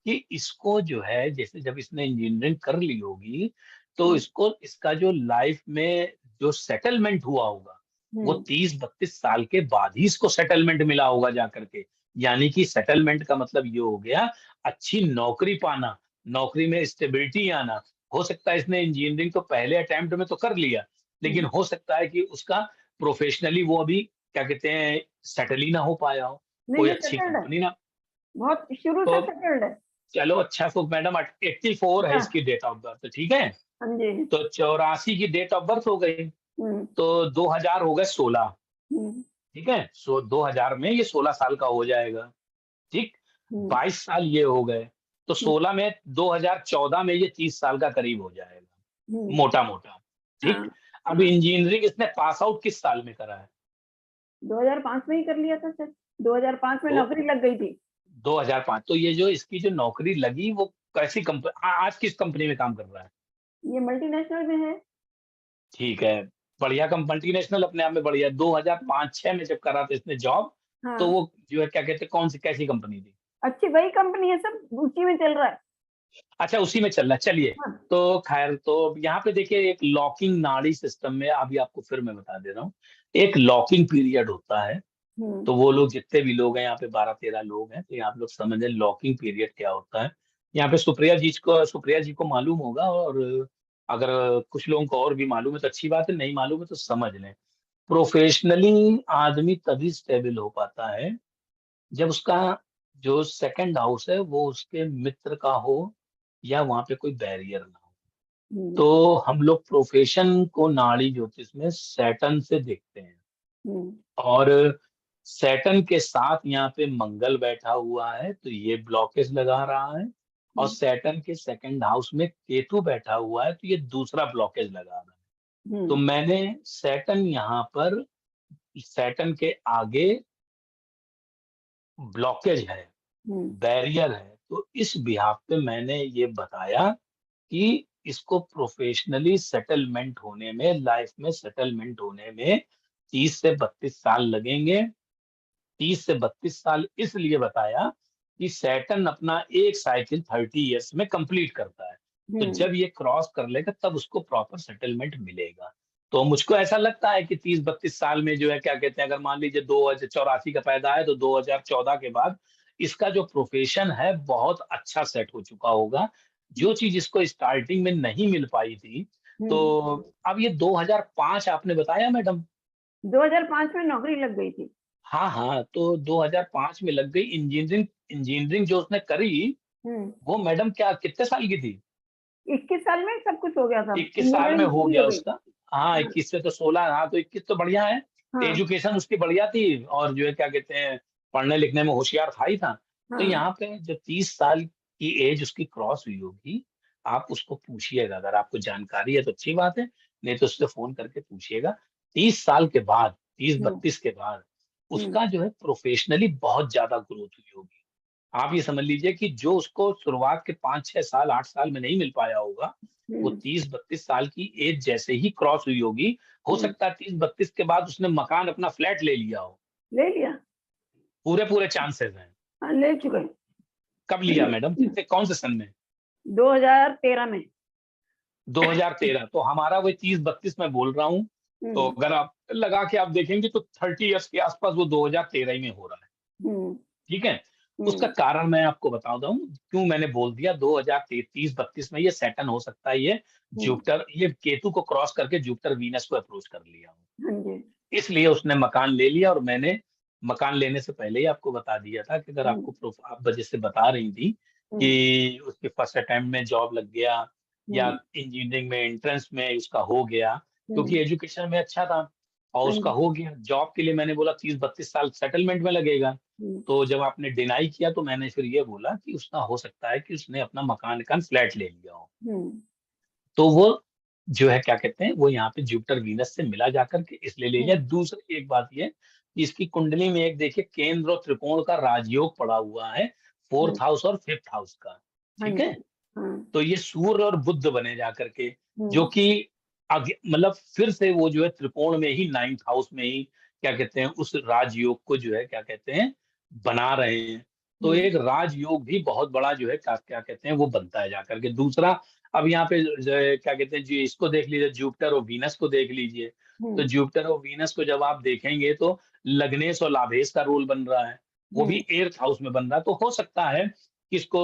कि इसको जो है, जैसे जब इसने इंजीनियरिंग कर ली होगी तो इसको इसका जो लाइफ में जो सेटलमेंट हुआ होगा वो 30-32 साल के बाद ही इसको सेटलमेंट मिला होगा जा करके। यानी कि सेटलमेंट का मतलब ये हो गया अच्छी नौकरी पाना, नौकरी में स्टेबिलिटी आना। हो सकता है इसने इंजीनियरिंग तो पहले अटेम्प्ट में तो कर लिया, लेकिन हो सकता है कि उसका प्रोफेशनली वो अभी क्या कहते हैं सेटल ही ना हो पाया हो, नहीं कोई नहीं अच्छी सेटल्ड है, कंपनी ना। बहुत शुरू तो से सेटल्ड है। चलो अच्छा, तो मैडम 84 है हाँ। इसकी डेट ऑफ बर्थ, ठीक है, हाँ जी। तो 84 की डेट ऑफ बर्थ हो गई, हम्म, तो 2000 हो गए 16, हम्म, ठीक है, सो 2000 में ये 16 साल का हो जाएगा, ठीक, हम्म, 22 साल ये हो गए, तो 16 में 2014 में ये 30 साल का करीब हो जाएगा, मोटा मोटा, ठीक। हाँ, अब इंजीनियरिंग इसने पास आउट किस साल में करा है? 2005 में ही कर लिया था सर, 2005 में दो नौकरी लग गई थी। 2005। तो ये जो इसकी जो नौकरी लगी वो कैसी कंपनी, आज किस कंपनी में काम कर रहा है? ये मल्टीनेशनल में है। ठीक है, बढ़िया मल्टीनेशनल अपने आप में बढ़िया। 2005-6 में जब करा था इसने जॉब, तो हाँ, वो जो है क्या कहते हैं, कौन सी कैसी कंपनी थी? अच्छी वही कंपनी है सर, उसी में चल रहा है। अच्छा, उसी में चल रहा है, चलिए। हाँ, तो खैर, तो यहाँ पे देखिए एक लॉकिंग नाड़ी सिस्टम में, अभी आपको फिर मैं बता दे रहा हूँ, एक लॉकिंग पीरियड होता है। तो वो लोग जितने भी लोग हैं यहाँ पे 12-13 लोग हैं, तो यहाँ आप लोग समझें लॉकिंग पीरियड क्या होता है। यहाँ पे सुप्रिया जी को मालूम होगा, और अगर कुछ लोगों को और भी मालूम है तो अच्छी बात है, नहीं मालूम है तो समझ लें। प्रोफेशनली आदमी तभी स्टेबल हो पाता है जब उसका जो सेकंड हाउस है वो उसके मित्र का हो, या वहां पे कोई बैरियर ना हो। हम्म, तो हम लोग प्रोफेशन को नाड़ी ज्योतिष में सैटर्न से देखते हैं, हम्म, और सैटर्न के साथ यहाँ पे मंगल बैठा हुआ है तो ये ब्लॉकेज लगा रहा है, और सैटर्न के सेकंड हाउस में केतु बैठा हुआ है तो ये दूसरा ब्लॉकेज लगा रहा है। तो मैंने सैटर्न यहाँ पर, सैटर्न के आगे ब्लॉकेज है, बैरियर है, तो इस बिहाफ पे मैंने ये बताया कि इसको प्रोफेशनली सेटलमेंट होने में, लाइफ में सेटलमेंट होने में 30 से 32 साल लगेंगे। 30 से 32 साल इसलिए बताया कि सैटर्न अपना एक साइकिल 30 इयर्स में कंप्लीट करता है, तो जब ये क्रॉस कर लेगा तब उसको प्रॉपर सेटलमेंट मिलेगा। तो मुझको ऐसा लगता है कि 30-32 साल में जो है क्या कहते हैं, अगर मान लीजिए 2084 का पैदा है तो 2014 के बाद इसका जो प्रोफेशन है बहुत अच्छा सेट हो चुका होगा। जो चीज इसको स्टार्टिंग में नहीं मिल पाई थी, तो अब ये 2005 आपने बताया मैडम? 2005 में नौकरी लग गई थी। हाँ हाँ, तो 2005 में लग गई। इंजीनियरिंग इंजीनियरिंग जो उसने करी वो मैडम क्या कितने साल की थी? 21 साल में सब कुछ हो गया था, 21 साल में इंजीनियरिंग हो पूरी गया हो गई। उसका। हाँ, हाँ, 21 से तो 16, हाँ तो 21 तो बढ़िया है। हाँ, एजुकेशन उसकी बढ़िया थी, और जो है क्या कहते हैं, पढ़ने लिखने में होशियार था ही था। तो हाँ, यहाँ पे जो 30 साल की एज उसकी क्रॉस हुई होगी, आप उसको पूछिएगा, अगर आपको जानकारी है तो अच्छी बात है, नहीं तो उससे फोन करके पूछिएगा। 30 साल के बाद, 30-32 के बाद उसका जो है प्रोफेशनली बहुत ज्यादा ग्रोथ हुई होगी। आप ये समझ लीजिए कि जो उसको शुरुआत के 5-6 साल 8 साल में नहीं मिल पाया होगा, वो 30-32 साल की एज जैसे ही क्रॉस हुई होगी, हो सकता है 30-32 के बाद उसने मकान अपना फ्लैट ले लिया हो। ले लिया। पूरे पूरे चांसेस हैं। हाँ, ले चुके। कब लिया मैडम, कितने कौन से सन में? 2013 में। 2013। तो हमारा वही 30-32 में बोल रहा हूँ। तो अगर आप लगा के आप देखेंगे तो 30 इयर्स के आसपास वो 2013 ही में हो रहा है, ठीक है। उसका कारण मैं आपको बताता हूँ क्यों मैंने बोल दिया 2030-32 में ये सैटर्न हो सकता है, ये जुपिटर, ये केतु को क्रॉस करके जुपिटर वीनस को अप्रोच कर लिया हो, हाँ जी। इसलिए उसने मकान ले लिया। और मैंने मकान लेने से पहले ही आपको बता दिया था कि अगर आपको आप वजह से बता रही थी कि उसके फर्स्ट अटेम्प्ट में जॉब लग गया, या इंजीनियरिंग में एंट्रेंस में उसका हो गया, क्योंकि एजुकेशन में अच्छा था और उसका हो गया। जॉब के लिए मैंने बोला 30-32 साल सेटलमेंट में लगेगा। तो जब आपने डिनाई किया तो मैंने फिर ये बोला कि उसका हो सकता है कि उसने अपना मकान का फ्लैट ले लिया हो। तो वो जो है क्या कहते हैं वो यहाँ पे जुपिटर वीनस से मिला जाकर के इसलिए ले लिया। दूसरी एक बात ये कि इसकी कुंडली में एक देखिए केंद्र और त्रिकोण का राजयोग पड़ा हुआ है, 4th हाउस और 5th हाउस का, हाँ ठीक है। जी, हाँ, तो ये सूर्य और बुध बने जाकर के, जो हम्म, कि आगे मतलब फिर से वो जो है त्रिकोण में ही 9th हाउस में ही क्या कहते हैं उस राजयोग को जो है क्या कहते हैं बना रहे हैं। तो हम्म, एक राजयोग भी बहुत बड़ा जो है क्या क्या कहते हैं वो बनता है जाकर के। दूसरा अब यहाँ पे जो है क्या कहते हैं जी इसको देख लीजिए, जुपिटर और वीनस को देख लीजिए। तो हम्म, जुपिटर और वीनस को जब आप देखेंगे तो लग्नेश और लाभेश का रोल बन रहा है, वो भी 8th हाउस में बन रहा है। तो हो सकता है कि इसको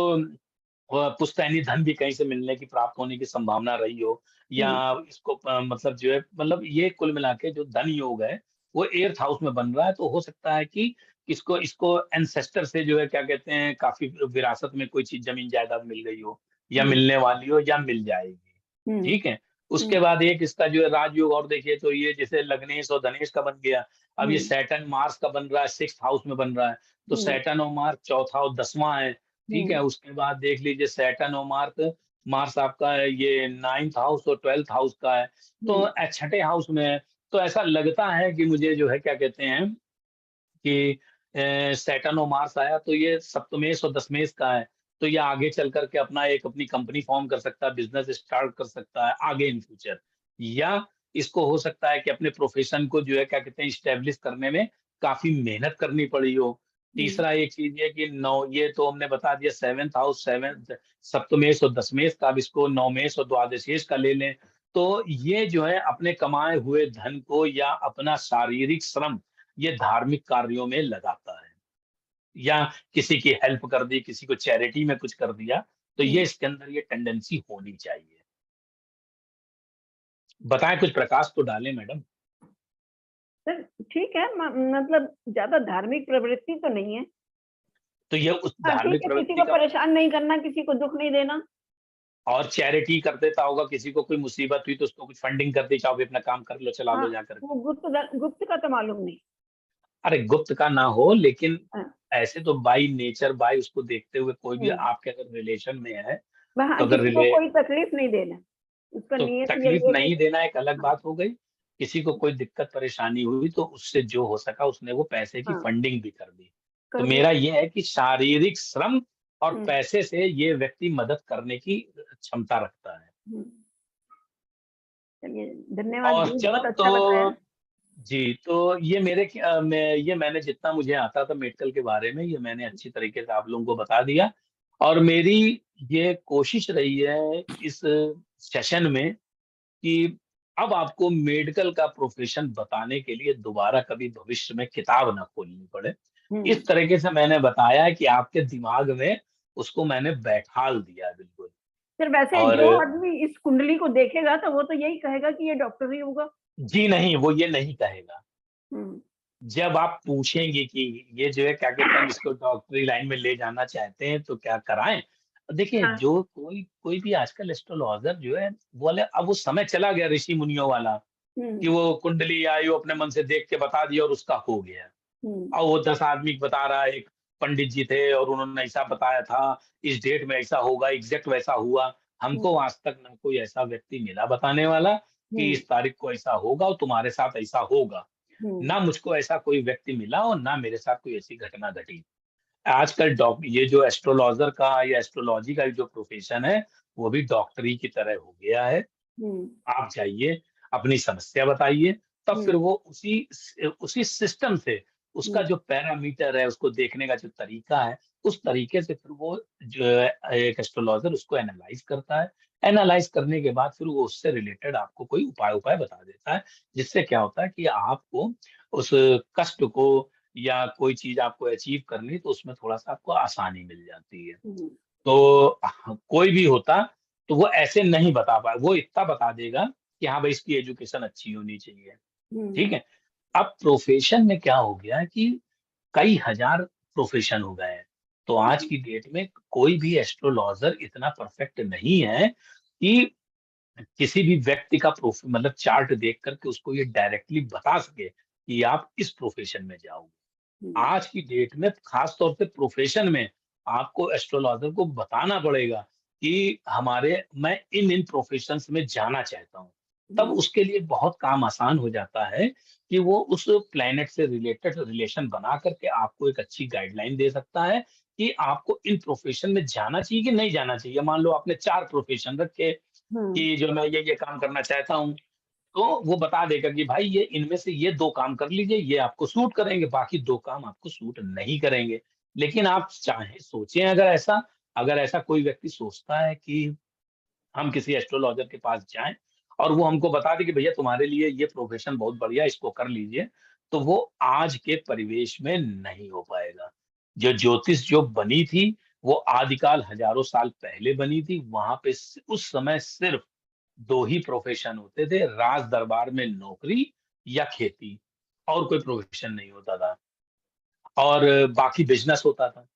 पुश्तैनी धन भी कहीं से मिलने की प्राप्त होने की संभावना रही हो, या हम्म, इसको मतलब जो है मतलब ये कुल मिला के जो धन योग है वो 8th हाउस में बन रहा है। तो हो सकता है कि इसको इसको एंसेस्टर से जो है क्या कहते हैं काफी विरासत में कोई चीज जमीन जायदाद मिल गई हो, या हम्म, मिलने वाली हो, या मिल जाएगी, हम्म, ठीक है। हम्म, उसके बाद एक इसका जो है राजयोग और देखिए तो ये जैसे लग्नेश और धनेश का बन गया। अब ये हम्म, सैटर्न मार्स का बन रहा है, 6th हाउस में बन रहा है। तो हम्म, सैटर्न और मार्स चौथा और 10वां है, ठीक है। हम्म, उसके बाद देख लीजिए सैटर्न और मार्स, मार्स आपका है ये 9th हाउस और 12th हाउस का है, तो हम्म, छठे हाउस में है। तो ऐसा लगता है कि मुझे जो है क्या कहते हैं कि सैटर्न और मार्स आया तो ये सप्तमेश और दशमेश का है। तो ये आगे चल करके अपना एक अपनी कंपनी फॉर्म कर सकता है, बिजनेस स्टार्ट कर सकता है आगे इन फ्यूचर, या इसको हो सकता है कि अपने प्रोफेशन को जो है क्या कहते हैं स्टेब्लिश करने में काफी मेहनत करनी पड़ी हो। हम्म, तीसरा एक चीज ये कि नौ, ये तो हमने बता दिया 7th हाउस, 7th सप्तमेश और दशमेश का। अब इसको नवमेश और द्वादशेश का ले लें तो ये जो है अपने कमाए हुए धन को या अपना शारीरिक श्रम ये धार्मिक कार्यों में लगाता है, या किसी की हेल्प कर दी, किसी को चैरिटी में कुछ कर दिया, तो ये हम्म। इसके अंदर ये टेंडेंसी होनी चाहिए। बताएं, कुछ प्रकाश तो डालें मैडम। सर ठीक है, मतलब ज्यादा धार्मिक प्रवृत्ति तो नहीं है। तो ये उस हाँ ठीक धार्मिक है, किसी प्रवृत्ति को का, परेशान नहीं करना, किसी को दुख नहीं देना। और चैरिटी कर देता होगा, किसी को कोई मुसीबत हुई तो उसको कुछ फंडिंग कर दी, चाहो भी अपना काम कर लो, चला हाँ, लो जाकर वो के। गुप्त का तो मालूम नहीं। अरे गुप्त का ना हो, लेकिन हाँ, ऐसे तो बाई नेचर, बाई उसको देखते हुए कोई भी हम्म, आपके अगर रिलेशन में है हाँ, तो अगर किसी को कोई तकलीफ नहीं देना, उसका तो नियत तकलीफ यही है कि नहीं देना एक अलग हाँ, बात हो गई। किसी को कोई दिक्कत परेशानी हुई तो उससे जो हो सका उसने वो पैसे की हाँ, फंडिंग भी कर दी। तो कर मेरा दिया। ये है कि शारीरिक श्रम और हम्म, पैसे से ये व्यक्ति मदद करने की क्षमता रखता है। हम्म, चलिए, धन्यवाद और जी, चलो बहुत अच्छा बताया। तो जी, तो ये ये मैंने जितना मुझे आता था मेडिकल के बारे में ये मैंने अच्छी तरीके से आप लोगों को बता दिया। और मेरी ये कोशिश रही है इस सेशन में कि अब आपको मेडिकल का प्रोफेशन बताने के लिए दोबारा कभी भविष्य में किताब ना खोलनी पड़े। हम्म, इस तरीके से मैंने बताया है कि आपके दिमाग में उसको मैंने बैठाल दिया है बिल्कुल। फिर वैसे और जो आदमी इस कुंडली को देखेगा तो वो तो यही कहेगा कि ये डॉक्टर ही होगा। जी नहीं, वो ये नहीं कहेगा। हम्म, जब आप पूछेंगे कि ये जो है क्या कहते हैं हम इसको डॉक्टरी लाइन में ले जाना चाहते हैं तो क्या कराएं? देखिए हाँ, जो कोई कोई भी आजकल एस्ट्रोलॉजर जो है वो वाले, अब वो समय चला गया ऋषि मुनियों वाला कि हम्म, वो कुंडली आई वो अपने मन से देख के बता दिया और उसका हो गया। हम्म, और वो 10 आदमी को बता रहा है, एक पंडित जी थे और उन्होंने ऐसा बताया था, इस डेट में ऐसा होगा, एग्जैक्ट वैसा हुआ। हम्म, हमको आज तक ना कोई ऐसा व्यक्ति मिला बताने वाला कि हम्म, इस तारीख को ऐसा होगा और तुम्हारे साथ ऐसा होगा। हम्म, ना मुझको ऐसा कोई व्यक्ति मिला और ना मेरे साथ कोई ऐसी घटना घटी। आजकल ये जो एस्ट्रोलॉजर का या एस्ट्रोलॉजी का जो प्रोफेशन है, वो भी डॉक्टरी की तरह हो गया है। हम्म, आप जाइए, अपनी समस्या बताइए, तब हम्म, फिर वो उसी सिस्टम से उसका हम्म, जो पैरामीटर है, उसको देखने का जो तरीका है, उस तरीके से फिर वो जो है एक एस्ट्रोलॉजर उसको एनालाइज़ करता है। एनालाइज़ करने के बाद फिर वो उससे रिलेटेड आपको कोई उपाय बता देता है, जिससे क्या होता है कि आपको उस कष्ट को या कोई चीज़ आपको अचीव करनी है, तो उसमें थोड़ा-सा आपको आसानी मिल जाती है। हम्म, तो कोई भी होता तो वो ऐसे नहीं बता पाए, वो इतना बता देगा कि हाँ भाई इसकी एजुकेशन अच्छी होनी चाहिए, हम्म, ठीक है। अब प्रोफेशन में क्या हो गया है कि कई हजार प्रोफेशन हो गए हैं। तो आज की डेट में कोई भी एस्ट्रोलॉजर इतना परफेक्ट नहीं है कि किसी भी व्यक्ति का मतलब चार्ट देख करके उसको ये डायरेक्टली बता सके कि आप इस प्रोफेशन में जाओगे। हम्म, आज की डेट में खास तौर से प्रोफेशन में आपको एस्ट्रोलॉजर को बताना पड़ेगा कि मैं इन प्रोफेशंस में जाना चाहता हूँ, तब उसके लिए बहुत काम आसान हो जाता है कि वो उस प्लेनेट से रिलेटेड रिलेशन बना करके आपको एक अच्छी गाइडलाइन दे सकता है कि आपको इन प्रोफेशन में जाना चाहिए कि नहीं जाना चाहिए। मान लो आपने 4 प्रोफेशन रखे कि जो मैं ये काम करना चाहता हूँ, तो वो बता देगा कि भाई ये इनमें से ये 2 काम कर लीजिए, ये आपको सूट करेंगे, बाकी 2 काम आपको सूट नहीं करेंगे। लेकिन आप चाहें सोचें, अगर ऐसा कोई व्यक्ति सोचता है कि हम किसी एस्ट्रोलॉजर के पास जाएँ और वो हमको बता दे कि भैया तुम्हारे लिए ये प्रोफेशन बहुत बढ़िया है, इसको कर लीजिए, तो वो आज के परिवेश में नहीं हो पाएगा। जो ज्योतिष जो बनी थी, वो आदिकाल हजारों साल पहले बनी थी। वहाँ पे उस समय सिर्फ 2 ही प्रोफेशन होते थे, राज दरबार में नौकरी या खेती, और कोई प्रोफेशन नहीं होता था और बाकी बिज़नेस होता था।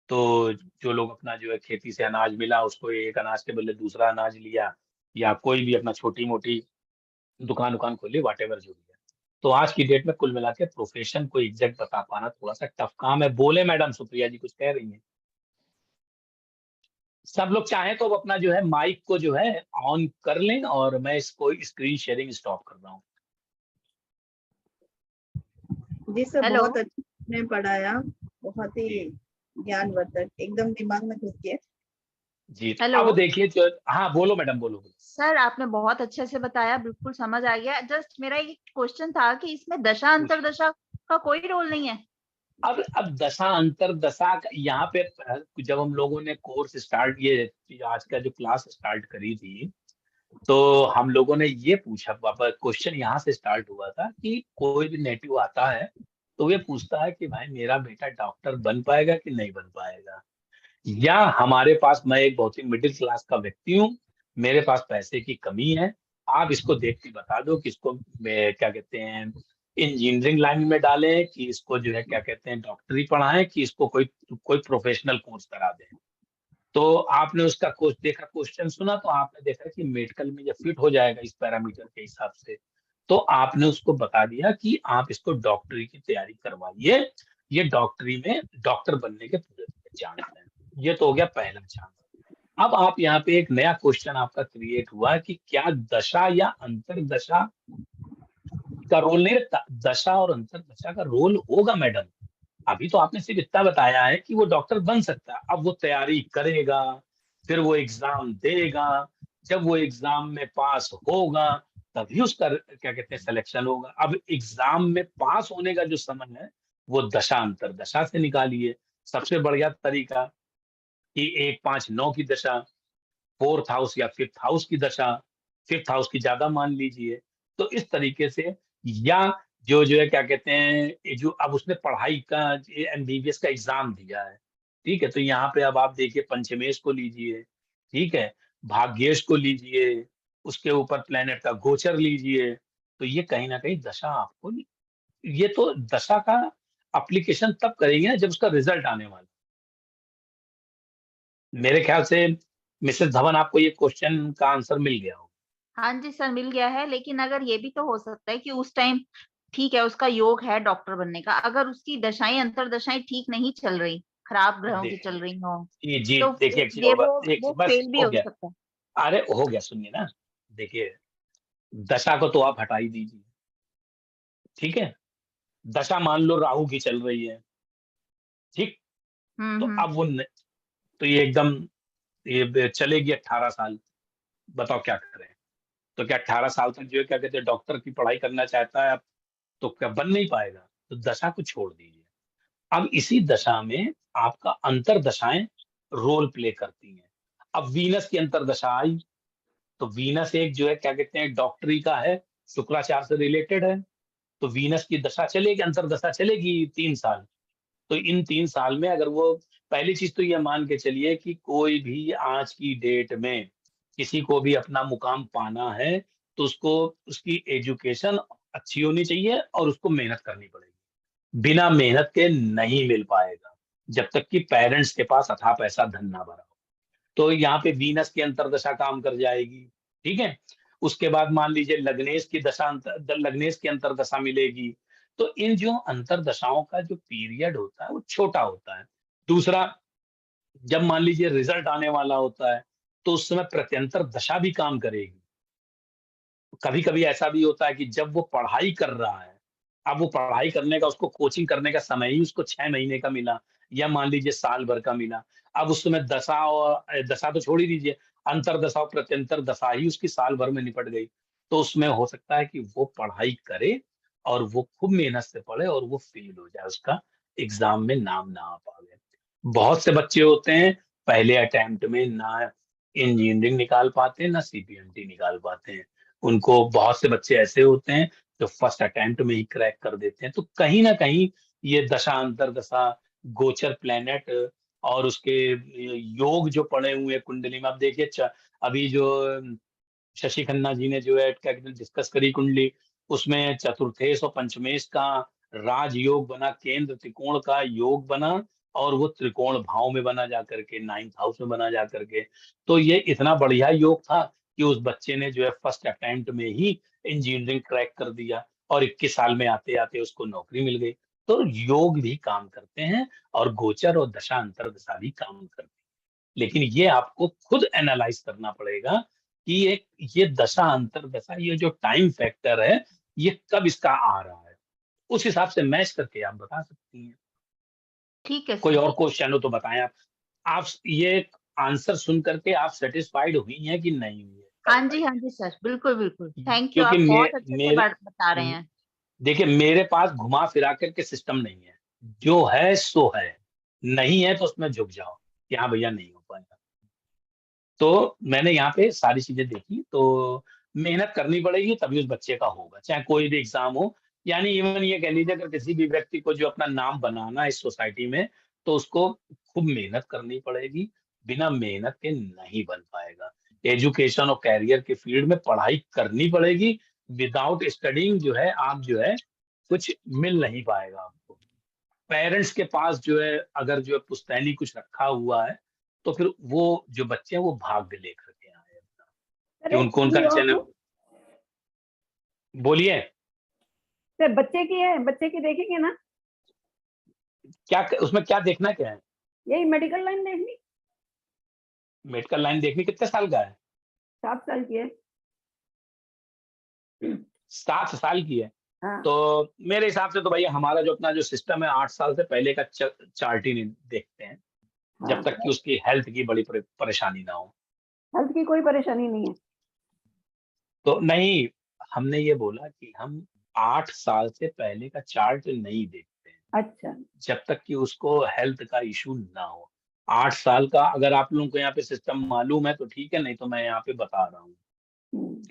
तो जो लोग अपना जो है खेती से अनाज मिला, उसको एक अनाज के बदले दूसरा अनाज लिया, या कोई भी अपना छोटी-मोटी दुकान-वुकान खोली, व्हाटएवर जो भी है। तो आज की डेट में कुल मिला के प्रोफेशन को एग्ज़ैक्ट बता पाना थोड़ा-सा टफ काम है। बोले मैडम सुप्रिया जी कुछ कह रही हैं? सब लोग चाहें तो अब अपना जो है माइक को जो है ऑन कर लें और मैं इसको स्क्रीन शेयरिंग स्टॉप कर रहा हूँ। जी सर, हेलो। बहुत अच्छा आपने पढ़ाया, बहुत ही जी। ज्ञानवर्धक, एकदम दिमाग में घुस गया। जी, तो हेलो। अब देखिए जो हाँ, बोलो मैडम बोलो। सर आपने बहुत अच्छे से बताया, बिल्कुल समझ आ गया। जस्ट मेरा एक क्वेश्चन था कि इसमें दशा अंतरदशा का कोई रोल नहीं है? अब दशा अंतरदशा यहाँ पे जब हम लोगों ने कोर्स स्टार्ट ये आज का जो क्लास स्टार्ट करी थी, तो हम लोगों ने ये पूछा, पापा क्वेश्चन यहाँ से स्टार्ट हुआ था कि कोई भी नेटिव आता है तो ये पूछता है कि भाई मेरा बेटा डॉक्टर बन पाएगा कि नहीं बन पाएगा, या हमारे पास, मैं एक बहुत ही मिडिल क्लास का व्यक्ति हूँ, मेरे पास पैसे की कमी है, आप इसको देख के बता दो कि इसको क्या कहते हैं इंजीनियरिंग लाइन में डालें कि इसको जो है क्या कहते हैं डॉक्टरी पढ़ाएं कि इसको कोई कोई प्रोफेशनल कोर्स करा दें। तो आपने उसका कोर्स देखा, क्वेश्चन सुना, तो आपने देखा कि मेडिकल में ये फिट हो जाएगा इस पैरामीटर के हिसाब से, तो आपने उसको बता दिया कि आप इसको डॉक्टरी की तैयारी करवाइए, ये डॉक्टरी में डॉक्टर बनने के पूरे चांस हैं। ये तो हो गया पहला चांस। अब आप यहाँ पे एक नया क्वेश्चन आपका क्रिएट हुआ कि क्या दशा या अंतरदशा का रोल नहीं रखता? दशा और अंतरदशा का रोल होगा मैडम। अभी तो आपने सिर्फ इतना बताया है कि वो डॉक्टर बन सकता है, अब वो तैयारी करेगा, फिर वो एग्जाम देगा, जब वो एग्जाम में पास होगा तभी उसका क्या कहते हैं सिलेक्शन होगा। अब एग्जाम में पास होने का जो समय है वो दशा अंतरदशा से निकालिए। सबसे बढ़िया तरीका कि 1-5-9 की दशा, 4th हाउस या 5th हाउस की दशा, 5th हाउस की ज्यादा मान लीजिए। तो इस तरीके से, या जो है क्या कहते हैं ये जो अब उसने पढ़ाई का एमबीबीएस का एग्जाम दिया है, ठीक है, तो यहाँ पे अब आप देखिए पंचमेश को लीजिए, ठीक है, भाग्येश को लीजिए, उसके ऊपर प्लेनेट का गोचर लीजिए, तो ये कहीं ना कहीं दशा आपको, ये तो दशा का एप्लीकेशन तब करेंगे ना जब उसका रिजल्ट आने वाला। मेरे ख्याल से मिसेस धवन आपको ये क्वेश्चन का आंसर मिल गया होगा। हाँ जी सर, मिल गया है। लेकिन अगर ये भी तो हो सकता है कि उस टाइम ठीक है उसका योग है डॉक्टर बनने का, अगर उसकी दशाएं अंतरदशाएं ठीक नहीं चल रही, खराब ग्रहों की चल देखिए, रही हो, जी जी, तो देखिए एक चीज ये होगा, एक वो बस फेल भी हो हो गया, सकता है। अरे हो गया, सुनिए ना, देखिए दशा को तो आप हटा ही दीजिए, ठीक है, दशा मान लो राहु की चल रही है, ठीक, तो हम्म। अब तो ये एकदम चलेगी 18 साल, बताओ क्या करें? तो क्या 18 साल तक जो है क्या कहते हैं डॉक्टर की पढ़ाई करना चाहता है, तो क्या बन नहीं पाएगा? तो दशा को छोड़ दीजिए। अब इसी दशा में आपका अंतर दशाएं रोल प्ले करती हैं। अब वीनस की अंतर दशा आई, तो वीनस एक जो है क्या कहते हैं डॉक्टरी का है, शुक्राचार्य से रिलेटेड है, तो वीनस की दशा चलेगी, अंतर दशा चलेगी 3 साल। तो इन 3 साल में अगर वो, पहली चीज तो ये मान के चलिए कि कोई भी आज की डेट में किसी को भी अपना मुकाम पाना है तो उसको उसकी एजुकेशन अच्छी होनी चाहिए और उसको मेहनत करनी पड़ेगी। बिना मेहनत के नहीं मिल पाएगा जब तक कि पेरेंट्स के पास अथाह पैसा धन ना भरा हो। तो यहाँ पे वीनस की अंतरदशा काम कर जाएगी, ठीक है। उसके बाद मान लीजिए लग्नेश की लग्नेश की अंतरदशा मिलेगी। तो इन जो अंतरदशाओं का जो पीरियड होता है वो छोटा होता है। दूसरा, जब मान लीजिए रिजल्ट आने वाला होता है तो उस समय प्रत्यंतर दशा भी काम करेगी। कभी कभी ऐसा भी होता है कि जब वो पढ़ाई कर रहा है, अब वो पढ़ाई करने का, उसको कोचिंग करने का समय ही उसको 6 महीने का मिला या मान लीजिए साल भर का मिला। अब उस समय दशा और दशा तो छोड़ ही दीजिए, अंतर दशा और प्रत्यंतर दशा ही उसकी साल भर में निपट गई। तो उसमें हो सकता है कि वो पढ़ाई करे और वो खूब मेहनत से पढ़े और वो फेल हो जाए, उसका एग्जाम में नाम ना आ पाए। बहुत से बच्चे होते हैं पहले अटेम्प्ट में ना इंजीनियरिंग निकाल पाते हैं ना सीपीएमटी निकाल पाते हैं। उनको बहुत से बच्चे ऐसे होते हैं जो फर्स्ट अटेम्प्ट में ही क्रैक कर देते हैं। तो कहीं ना कहीं ये दशा अंतर दशा, गोचर प्लेनेट और उसके योग जो पड़े हुए हैं कुंडली में, अब देखिए अभी जो शशि खन्ना जी ने जो है क्या कहते हैं डिस्कस करी कुंडली, उसमें चतुर्थेश और पंचमेश का राजयोग बना, केंद्र त्रिकोण का योग बना और वो त्रिकोण भाव में बना जा करके, 9th हाउस में बना जा करके। तो ये इतना बढ़िया योग था कि उस बच्चे ने जो है फर्स्ट अटेम्प्ट में ही इंजीनियरिंग क्रैक कर दिया और 21 साल में आते आते उसको नौकरी मिल गई। तो योग भी काम करते हैं और गोचर और दशा अंतर दशा भी काम करते हैं, लेकिन ये आपको खुद एनालाइज करना पड़ेगा कि ये दशा अंतर दशा, ये जो टाइम फैक्टर है ये कब इसका आ रहा है, उस हिसाब से मैच करके आप बता सकती हैं। ठीक है कोई सर। और क्वेश्चन हो तो बताएं आप ये आंसर सुन करके आप सेटिस्फाइड हुई हैं कि नहीं हुई है? हाँ जी सर, बिल्कुल बिल्कुल, थैंक यू, क्योंकि आप बहुत अच्छे से मेरे बता रहे हैं। देखिए मेरे पास घुमा फिरा करके सिस्टम नहीं है, जो है सो है, नहीं है तो उसमें झुक जाओ कि हाँ भैया नहीं हो पाएगा। तो मैंने यहाँ पे सारी चीजें देखी, तो मेहनत करनी पड़ेगी तभी उस बच्चे का होगा, चाहे कोई भी एग्जाम हो। यानी इवन ये कह लीजिए अगर किसी भी व्यक्ति को जो अपना नाम बनाना है इस सोसाइटी में, तो उसको खूब मेहनत करनी पड़ेगी, बिना मेहनत के नहीं बन पाएगा। एजुकेशन और कैरियर के फील्ड में पढ़ाई करनी पड़ेगी, विदाउट स्टडिंग जो है आप जो है कुछ मिल नहीं पाएगा आपको। पेरेंट्स के पास जो है अगर जो है पुश्तैनी कुछ रखा हुआ है तो फिर वो जो बच्चे हैं वो भाग्य लेकर के आए अपना, कि सर एक उनको चीज उनका और चैनल। पूछ- बोलिए सर बच्चे की है, बच्चे की देखेंगे ना? क्या उसमें क्या देखना क्या है? यही मेडिकल लाइन देखनी। मेडिकल लाइन देखनी, कितने साल का है? 7 साल की है। 7 साल की है? हाँ। तो मेरे हिसाब से तो भैया हमारा जो अपना जो सिस्टम है 8 साल से पहले का चार्ट ही नहीं देखते हैं, जब हाँ, तक कि उसकी हेल्थ की बड़ी परेशानी ना हो। हेल्थ की कोई परेशानी नहीं है। तो नहीं, हमने ये बोला कि हम 8 साल से पहले का चार्ट नहीं देखते हैं अच्छा। जब तक कि उसको हेल्थ का इशू ना हो। 8 साल का अगर आप लोगों को यहाँ पे सिस्टम मालूम है तो ठीक है, नहीं तो मैं यहाँ पे बता रहा हूँ। हम्म,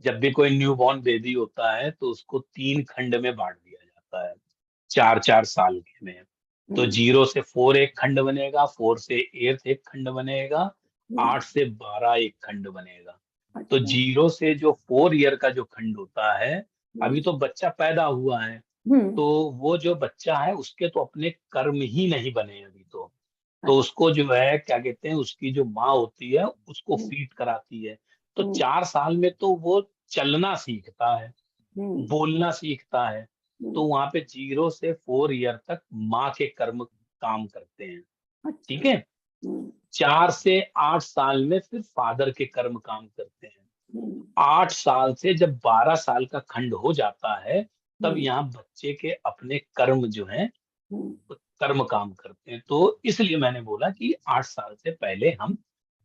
जब भी कोई न्यू बॉर्न बेबी होता है तो उसको 3 खंड में बांट दिया जाता है, 4-4 साल के में। तो हम्म, 0 से 4 एक खंड बनेगा, 4 से 8 एक खंड बनेगा, हम्म, 8 से 12 एक खंड बनेगा। तो अच्छा। 0 से जो 4 ईयर का जो खंड होता है, हम्म, अभी तो बच्चा पैदा हुआ है, हम्म, तो वो जो बच्चा है उसके तो अपने कर्म ही नहीं बने अभी तो अच्छा। उसको जो है क्या कहते हैं, उसकी जो माँ होती है उसको हम्म, फीड कराती है। तो हम्म, 4 साल में तो वो चलना सीखता है, हम्म, बोलना सीखता है। तो हम्म, वहां पे 0 से 4 ईयर तक माँ के कर्म काम करते हैं, अच्छा। ठीक है। हम्म, 4 से 8 साल में फिर फादर के कर्म काम करते हैं। हम्म, 8 साल से जब 12 साल का खंड हो जाता है तब हम्म, यहाँ बच्चे के अपने कर्म जो हैं हम्म, कर्म काम करते हैं। तो इसलिए मैंने बोला कि 8 साल से पहले हम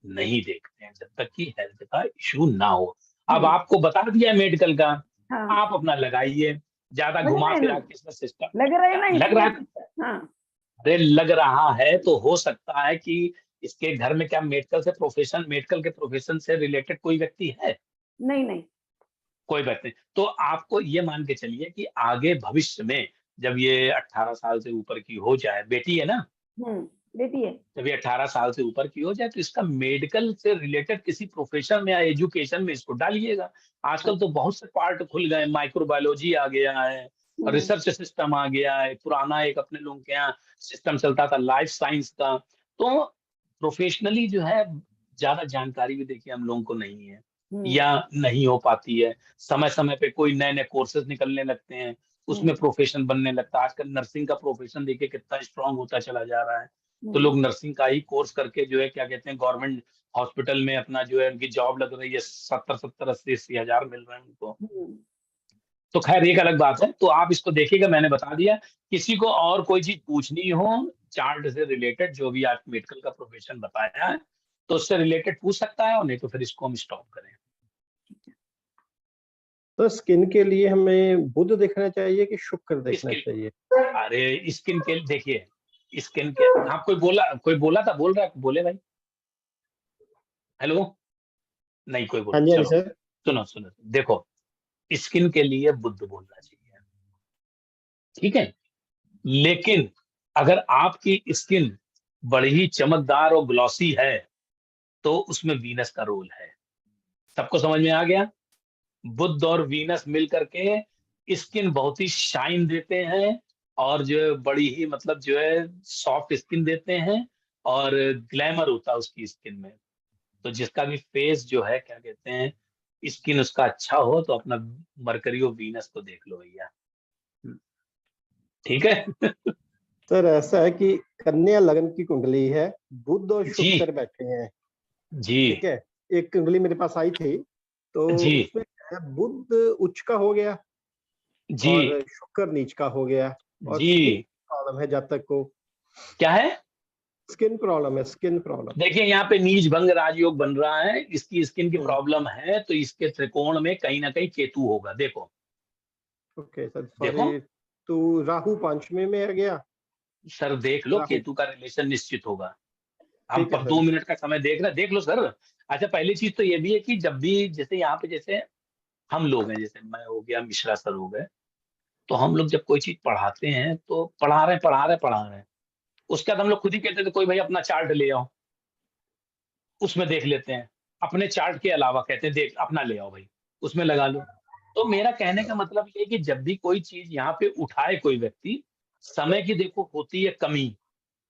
नहीं देखते हैं जब तक कि हेल्थ का इशू ना हो। अब हम्म, आपको बता दिया मेडिकल का, हाँ, आप अपना लगाइए, ज्यादा लग घुमा रहा है ना? फिरा के इसमें सिस्टम लग रहा है ना, लग इसलिए रहा है। पूछा। हाँ। अरे लग रहा है तो हो सकता है कि इसके घर में क्या मेडिकल के प्रोफेशन से रिलेटेड कोई व्यक्ति है? नहीं नहीं। कोई बात नहीं। तो आपको ये मान के चलिए कि आगे भविष्य में जब ये 18 साल से ऊपर की हो जाए, बेटी है ना, बेटी है। जब ये 18 साल से ऊपर की हो जाए तो इसका मेडिकल से रिलेटेड किसी प्रोफेशन में या एजुकेशन में इसको डालिएगा। आजकल तो बहुत से पार्ट खुल गए, माइक्रोबायोलॉजी आ गया है, हम्म, रिसर्च सिस्टम आ गया है, पुराना एक अपने लोगों के यहाँ सिस्टम चलता था लाइफ साइंस का। तो प्रोफेशनली जो है ज्यादा जानकारी भी देखिए हम लोगों को नहीं है हम्म, या नहीं हो पाती है। समय समय पे कोई नए नए कोर्सेज निकलने लगते हैं, हम्म, उसमें प्रोफेशन बनने लगता है। आजकल नर्सिंग का प्रोफेशन देखिए कितना स्ट्रांग होता चला जा रहा है। तो लोग नर्सिंग का ही कोर्स करके जो है क्या कहते हैं गवर्नमेंट हॉस्पिटल में अपना जो है उनकी जॉब लग रही है, 70-70, 80-80 हजार मिल रहे हैं उनको। तो खैर एक अलग बात है, तो आप इसको देखिएगा, मैंने बता दिया। किसी को और कोई चीज पूछनी हो चार्ट से रिलेटेड, जो भी आप मेडिकल का प्रोफेशन बताया है, तो उससे रिलेटेड पूछ सकता है, और नहीं तो फिर इसको हम स्टॉप करें। तो स्किन के लिए हमें बुध देखना चाहिए कि शुक्र देखना स्किन, चाहिए? अरे स्किन के देखिए, स्किन के, हाँ कोई बोला था, बोल रहा है, बोले भाई। हेलो, नहीं कोई बोल, हाँ जी चलो सर। सुनो, देखो स्किन के लिए बुध बोलना चाहिए, ठीक है। लेकिन अगर आपकी स्किन बड़ी ही चमकदार और ग्लॉसी है, तो उसमें वीनस का रोल है। सबको समझ में आ गया? बुध और वीनस मिल करके स्किन बहुत ही शाइन देते हैं, और जो है बड़ी ही मतलब जो है सॉफ्ट स्किन देते हैं, और ग्लैमर होता है उसकी स्किन में। तो जिसका भी फेस जो है क्या कहते हैं स्किन उसका अच्छा हो, तो अपना मरकरी और वीनस को देख लो भैया, ठीक है। सर ऐसा है कि कन्या लग्न की कुंडली है, बुध और जी शुक्र बैठे हैं, जी ठीक है। एक कुंडली मेरे पास आई थी, तो जी उसमें क्या है, बुध उच्च का हो गया जी और शुक्र नीच का हो गया, और जी। स्किन प्रॉब्लम है जातक को। क्या है? स्किन प्रॉब्लम है, स्किन प्रॉब्लम। देखिए यहाँ पे नीच भंग राजयोग बन रहा है, इसकी स्किन की हम्म। प्रॉब्लम है, तो इसके त्रिकोण में कहीं ना कहीं केतु होगा। देखो ओके सर, देखो सॉरी। तो राहु पंचमी में आ गया। सर, देख लो, राहु, केतु का रिलेशन निश्चित होगा। हम ठीक है पर सर। 2 मिनट का समय देख रहे हैं, देख लो सर। अच्छा, पहली चीज तो ये भी है कि जब भी जैसे यहाँ पे जैसे हम लोग हैं, जैसे मैं हो गया, मिश्रा सर हो गए, तो हम लोग जब कोई चीज पढ़ाते हैं तो पढ़ा रहे हैं, उसके बाद हम लोग खुद ही कहते थे कोई भाई अपना चार्ट ले आओ, उसमें देख लेते हैं। अपने चार्ट के अलावा कहते हैं देख अपना ले आओ भाई, उसमें लगा लो। तो मेरा कहने का मतलब ये है कि जब भी कोई चीज यहाँ पे उठाए कोई व्यक्ति, समय की देखो होती है कमी,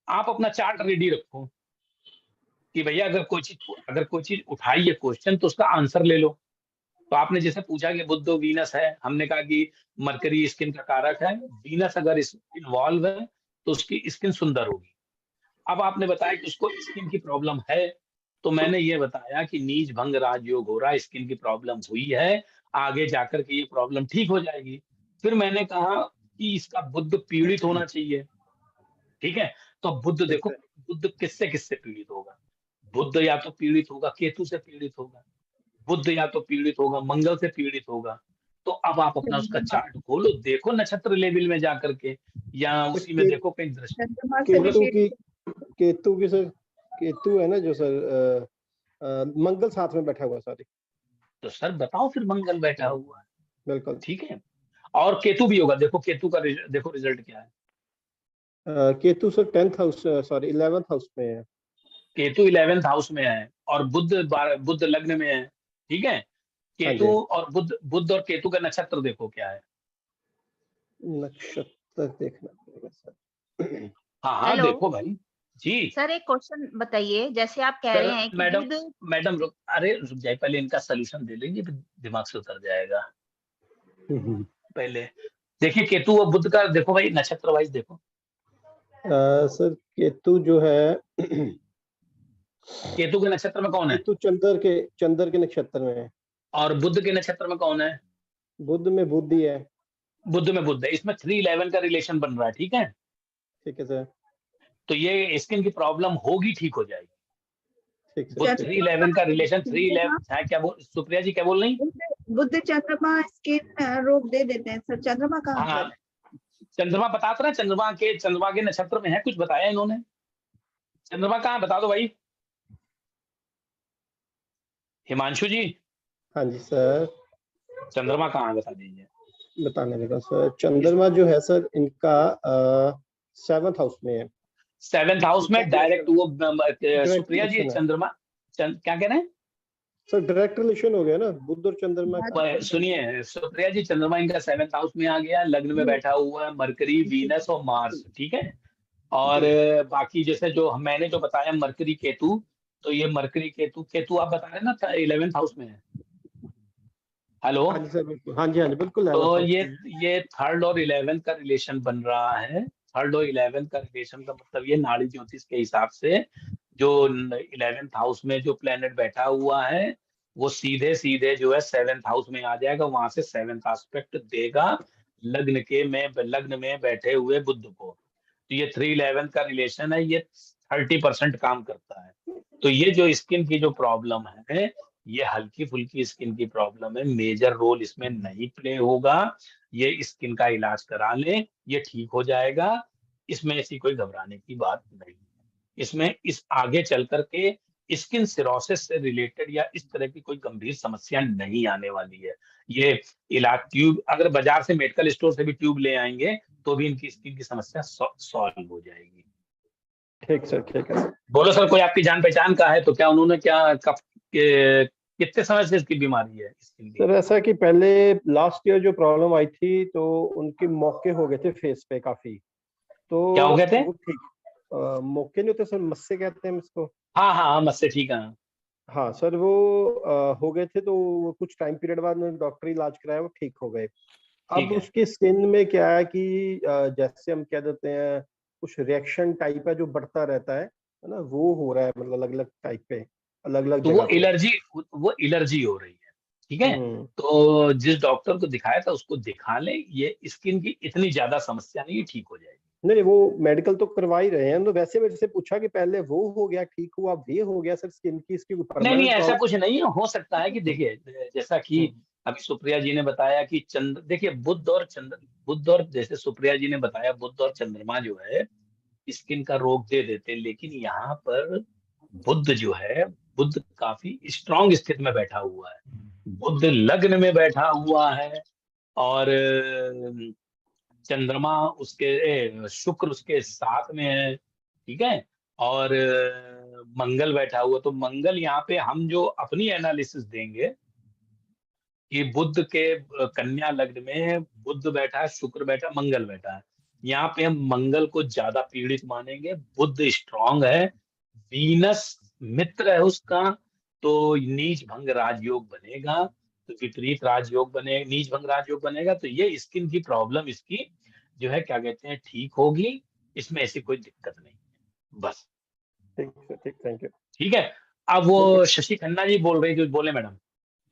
आप अपना चार्ट रेडी रखो कि भैया अगर कोई चीज उठाई है क्वेश्चन, तो उसका आंसर ले लो। तो आपने जैसे पूछा कि बुध वीनस है, हमने कहा कि मरकरी स्किन का कारक है, वीनस अगर इन्वॉल्व है तो उसकी स्किन सुंदर होगी। अब आपने बताया कि उसको स्किन की प्रॉब्लम है, तो मैंने ये बताया कि नीच भंग राजयोग हो रहा है, स्किन की प्रॉब्लम हुई है, आगे जाकर के ये प्रॉब्लम ठीक हो जाएगी। फिर मैंने कहा कि इसका बुध पीड़ित होना चाहिए, ठीक है। तो बुध ठीक देखो, है। बुध किससे किससे पीड़ित होगा? बुध या तो पीड़ित होगा केतु से पीड़ित होगा, बुध या तो पीड़ित होगा मंगल से पीड़ित होगा। तो अब आप अपना उसका चंद्रमा चार्ट खोलो, देखो नक्षत्र लेवल में जाकर के, या तो उसी में देखो कहीं दृष्टि। चंद्रमा से केतु विशेष की, केतु की सर, केतु है ना जो सर, मंगल साथ में बैठा हुआ, सॉरी। तो सर बताओ फिर मंगल बैठा हुआ है, बिल्कुल। ठीक है। और केतु भी होगा, देखो केतु का देखो रिजल्ट क्या है। Ketu sir 10th house, sorry 11th house में है। केतु 11th हाउस में है, और बुध लग्न में है, ठीक है। हाँ केतु जी। और बुध और केतु का नक्षत्र देखो क्या है। नक्षत्र देखना पड़ेगा सर। हाँ हाँ हेलो देखो भाई। जी सर, एक क्वेश्चन बताइए, जैसे आप कह सर, रहे हैं कि मैडम बुध, मैडम रुक, अरे रुक जाए, पहले इनका सोल्यूशन दे लेंगे, फिर दिमाग से उतर जाएगा। पहले देखिए केतु और बुध का देखो भाई, नक्षत्र वाइज देखो। सर केतु जो है, केतु के नक्षत्र में कौन है? केतु चंद्र के नक्षत्र में है। और बुध के नक्षत्र में कौन है? बुध में बुद्धि है। बुध में बुध है, इसमें 311 का रिलेशन बन रहा है, ठीक है। ठीक है सर। तो ये स्किन की प्रॉब्लम होगी, ठीक हो जाएगी। ठीक सर। बुध ठीक है। 311 का रिलेशन, चंद्रमा 311 है, क्या बोल सुप्रिया जी क्या बोल रही? बुध चंद्रमा स्किन रोग दे देते हैं सर। चंद्रमा कहाँ हाँ, पर? चंद्रमा बता तो रहा, चंद्रमा के नक्षत्र में है, कुछ बताया इन्होंने। चंद्रमा कहाँ है बता दो भाई, हिमांशु जी। हाँ जी सर, चंद्रमा कहाँ है बता दीजिए। बताने लगा सर। चंद्रमा जो है सर इनका 7th हाउस में है। 7th हाउस में डायरेक्ट वो डायरेक्ट सुप्रिया जी रिलेशन है चंद्रमा, क्या कह रहे हैं? सर, डायरेक्ट रिलेशन हो गया ना बुध और चंद्रमा का। सुनिए सुप्रिया जी, चंद्रमा इनका 7th हाउस में आ गया, लग्न में बैठा हुआ है मरकरी, वीनस और मार्स, ठीक है। और बाकी जैसे जो मैंने जो बताया मरकरी केतु, तो ये मरकरी केतु, केतु आप बता रहे हैं ना 11th हाउस में है। हेलो, हाँ जी सर, बिल्कुल। हाँ जी, हाँ जी, बिल्कुल। तो 11th हाउस ये में। ये 3rd और 11th का रिलेशन बन रहा है, थर्ड और 11th का रिलेशन का मतलब ये नाड़ी ज्योतिष के हिसाब से जो 11th हाउस में जो प्लेनेट बैठा हुआ है वो सीधे सीधे जो है 7th हाउस में आ जाएगा, वहां से 7th एस्पेक्ट देगा लग्न में बैठे हुए बुध को। तो ये 3-11 का रिलेशन है, ये 30% काम करता है। तो ये जो स्किन की जो प्रॉब्लम है ये हल्की फुल्की स्किन की प्रॉब्लम है, मेजर रोल इसमें नहीं प्ले होगा। ये स्किन का इलाज करा लें, ये ठीक हो जाएगा। इसमें ऐसी कोई घबराने की बात नहीं है। इसमें इस आगे चल करके स्किन सिरोसिस से रिलेटेड या इस तरह की कोई गंभीर समस्या नहीं आने वाली है। ये इलाज ट्यूब अगर बाजार से मेडिकल स्टोर से भी ट्यूब ले आएंगे तो भी इनकी स्किन की समस्या सॉल्व हो जाएगी। ठीक सर, ठीक है। बोलो सर, कोई आपकी जान पहचान का है तो क्या उन्होंने क्या कब कितने समय से इसकी बीमारी है स्किन की? सर ऐसा कि पहले लास्ट ईयर जो प्रॉब्लम आई थी तो उनके मौके हो गए थे फेस पे काफी, तो क्या हो गए थे? वो ठीक मौके नहीं होते सर, मस्से कहते हैं इसको। हाँ हाँ मत से ठीक है। हाँ सर, वो हो गए थे, तो वो कुछ टाइम पीरियड बाद में डॉक्टरी इलाज कराया, वो ठीक हो गए। ठीक अब है। उसकी स्किन में क्या है कि जैसे हम कह देते हैं कुछ रिएक्शन टाइप है जो बढ़ता रहता है ना, वो हो रहा है, मतलब अलग अलग टाइप पे, अलग अलग तो जगह पे। वो एलर्जी हो रही है, ठीक है। हम्म। तो जिस डॉक्टर को दिखाया था उसको दिखा ले, ये स्किन की इतनी ज्यादा समस्या नहीं, ठीक हो जाएगी। नहीं, वो मेडिकल तो करवा ही रहे हैं, तो वैसे मेरे से पूछा कि पहले वो हो गया ठीक हुआ, अब ये हो गया सर, स्किन की इसकी नहीं परमानेंट ऐसा प्रॉब्लम। कुछ नहीं है, हो सकता है कि देखिए जैसा कि अभी सुप्रिया जी ने बताया कि चंद्र, देखिए बुध और जैसे सुप्रिया जी ने बताया बुध और चंद्रमा जो है स्किन का रोग दे देते हैं, लेकिन यहाँ पर बुध जो है, बुध काफी स्ट्रांग स्थिति में बैठा हुआ है। बुध लग्न में बैठा हुआ है और चंद्रमा उसके शुक्र उसके साथ में है, ठीक है। और मंगल बैठा हुआ, तो मंगल यहाँ पे हम जो अपनी एनालिसिस देंगे कि बुध के कन्या लग्न में बुध बैठा है, शुक्र बैठा, मंगल बैठा है, यहाँ पे हम मंगल को ज्यादा पीड़ित मानेंगे। बुध स्ट्रांग है, वीनस मित्र है उसका, तो नीच भंग राजयोग बनेगा, तो विपरीत राजयोग बने, नीच भंग राजयोग बनेगा, तो ये स्किन की प्रॉब्लम इसकी जो है क्या कहते हैं ठीक होगी। इसमें ऐसी कोई दिक्कत नहीं है, बस। ठीक सर, ठीक, थैंक यू। ठीक है। अब वो शशि खन्ना जी बोल रही जो बोले मैडम,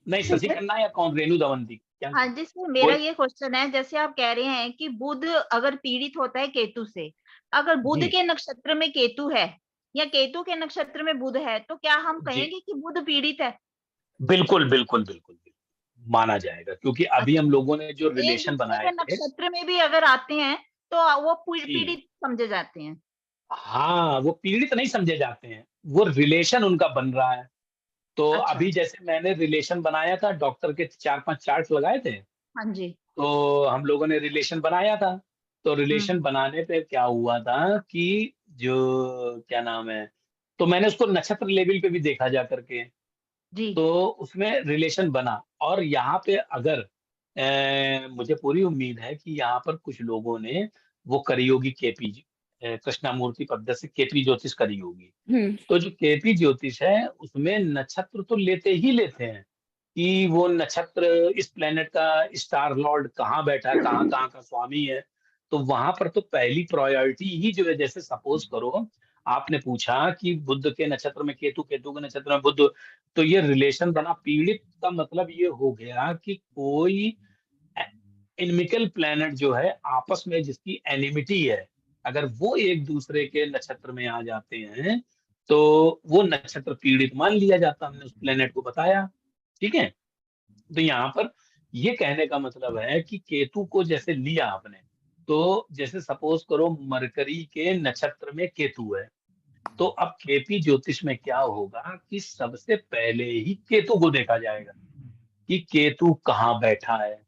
नहीं शशि खन्ना या कौन, रेणु दवंती क्या हाँ जी सर, मेरा ये क्वेश्चन है, जैसे आप कह रहे हैं कि बुध अगर पीड़ित होता है केतु से, अगर बुध जी के नक्षत्र में केतु है या केतु के नक्षत्र में बुध है, तो क्या हम जी कहेंगे कि बुध पीड़ित है? बिल्कुल बिल्कुल बिल्कुल बिल्कुल माना जाएगा, क्योंकि अभी हम लोगों ने जो एक रिलेशन दूसरे बनाए के थे। नक्षत्र में भी अगर आते हैं तो वो जी पीड़ित समझे जाते हैं। हाँ, वो पीड़ित नहीं समझे जाते हैं, वो रिलेशन उनका बन रहा है। तो अच्छा। अभी जैसे मैंने रिलेशन बनाया था, डॉक्टर के 4-5 चार्ट लगाए थे, हाँ जी। तो हम लोगों ने रिलेशन बनाया था। तो रिलेशन हम्म। बनाने पे क्या हुआ था कि जो क्या नाम है, तो मैंने उसको नक्षत्र लेवल पे भी देखा जा करके, जी। तो उसमें रिलेशन बना। और यहाँ पे अगर मुझे पूरी उम्मीद है कि यहाँ पर कुछ लोगों ने वो करी होगी केपी कृष्णामूर्ति पद्धति से केपी ज्योतिष करी होगी। तो जो केपी ज्योतिष है उसमें नक्षत्र तो लेते ही लेते हैं कि वो नक्षत्र इस प्लेनेट का स्टार लॉर्ड कहाँ बैठा है, कहाँ कहाँ का स्वामी है। तो वहां पर तो पहली प्रायोरिटी ही जो है, जैसे सपोज करो आपने पूछा कि बुध के नक्षत्र में केतु, केतु के नक्षत्र में बुध, तो ये रिलेशन बना। पीड़ित का मतलब ये हो गया कि कोई इनमिकल प्लेनेट जो है आपस में जिसकी एनिमिटी है, अगर वो एक दूसरे के नक्षत्र में आ जाते हैं तो वो नक्षत्र पीड़ित मान लिया जाता। हमने उस प्लेनेट को बताया, ठीक है। तो यहाँ पर ये कहने का मतलब है कि केतु को जैसे लिया आपने, तो जैसे सपोज करो मरकरी के नक्षत्र में केतु है, तो अब केपी ज्योतिष में क्या होगा कि सबसे पहले ही केतु को देखा जाएगा कि केतु कहाँ बैठा है,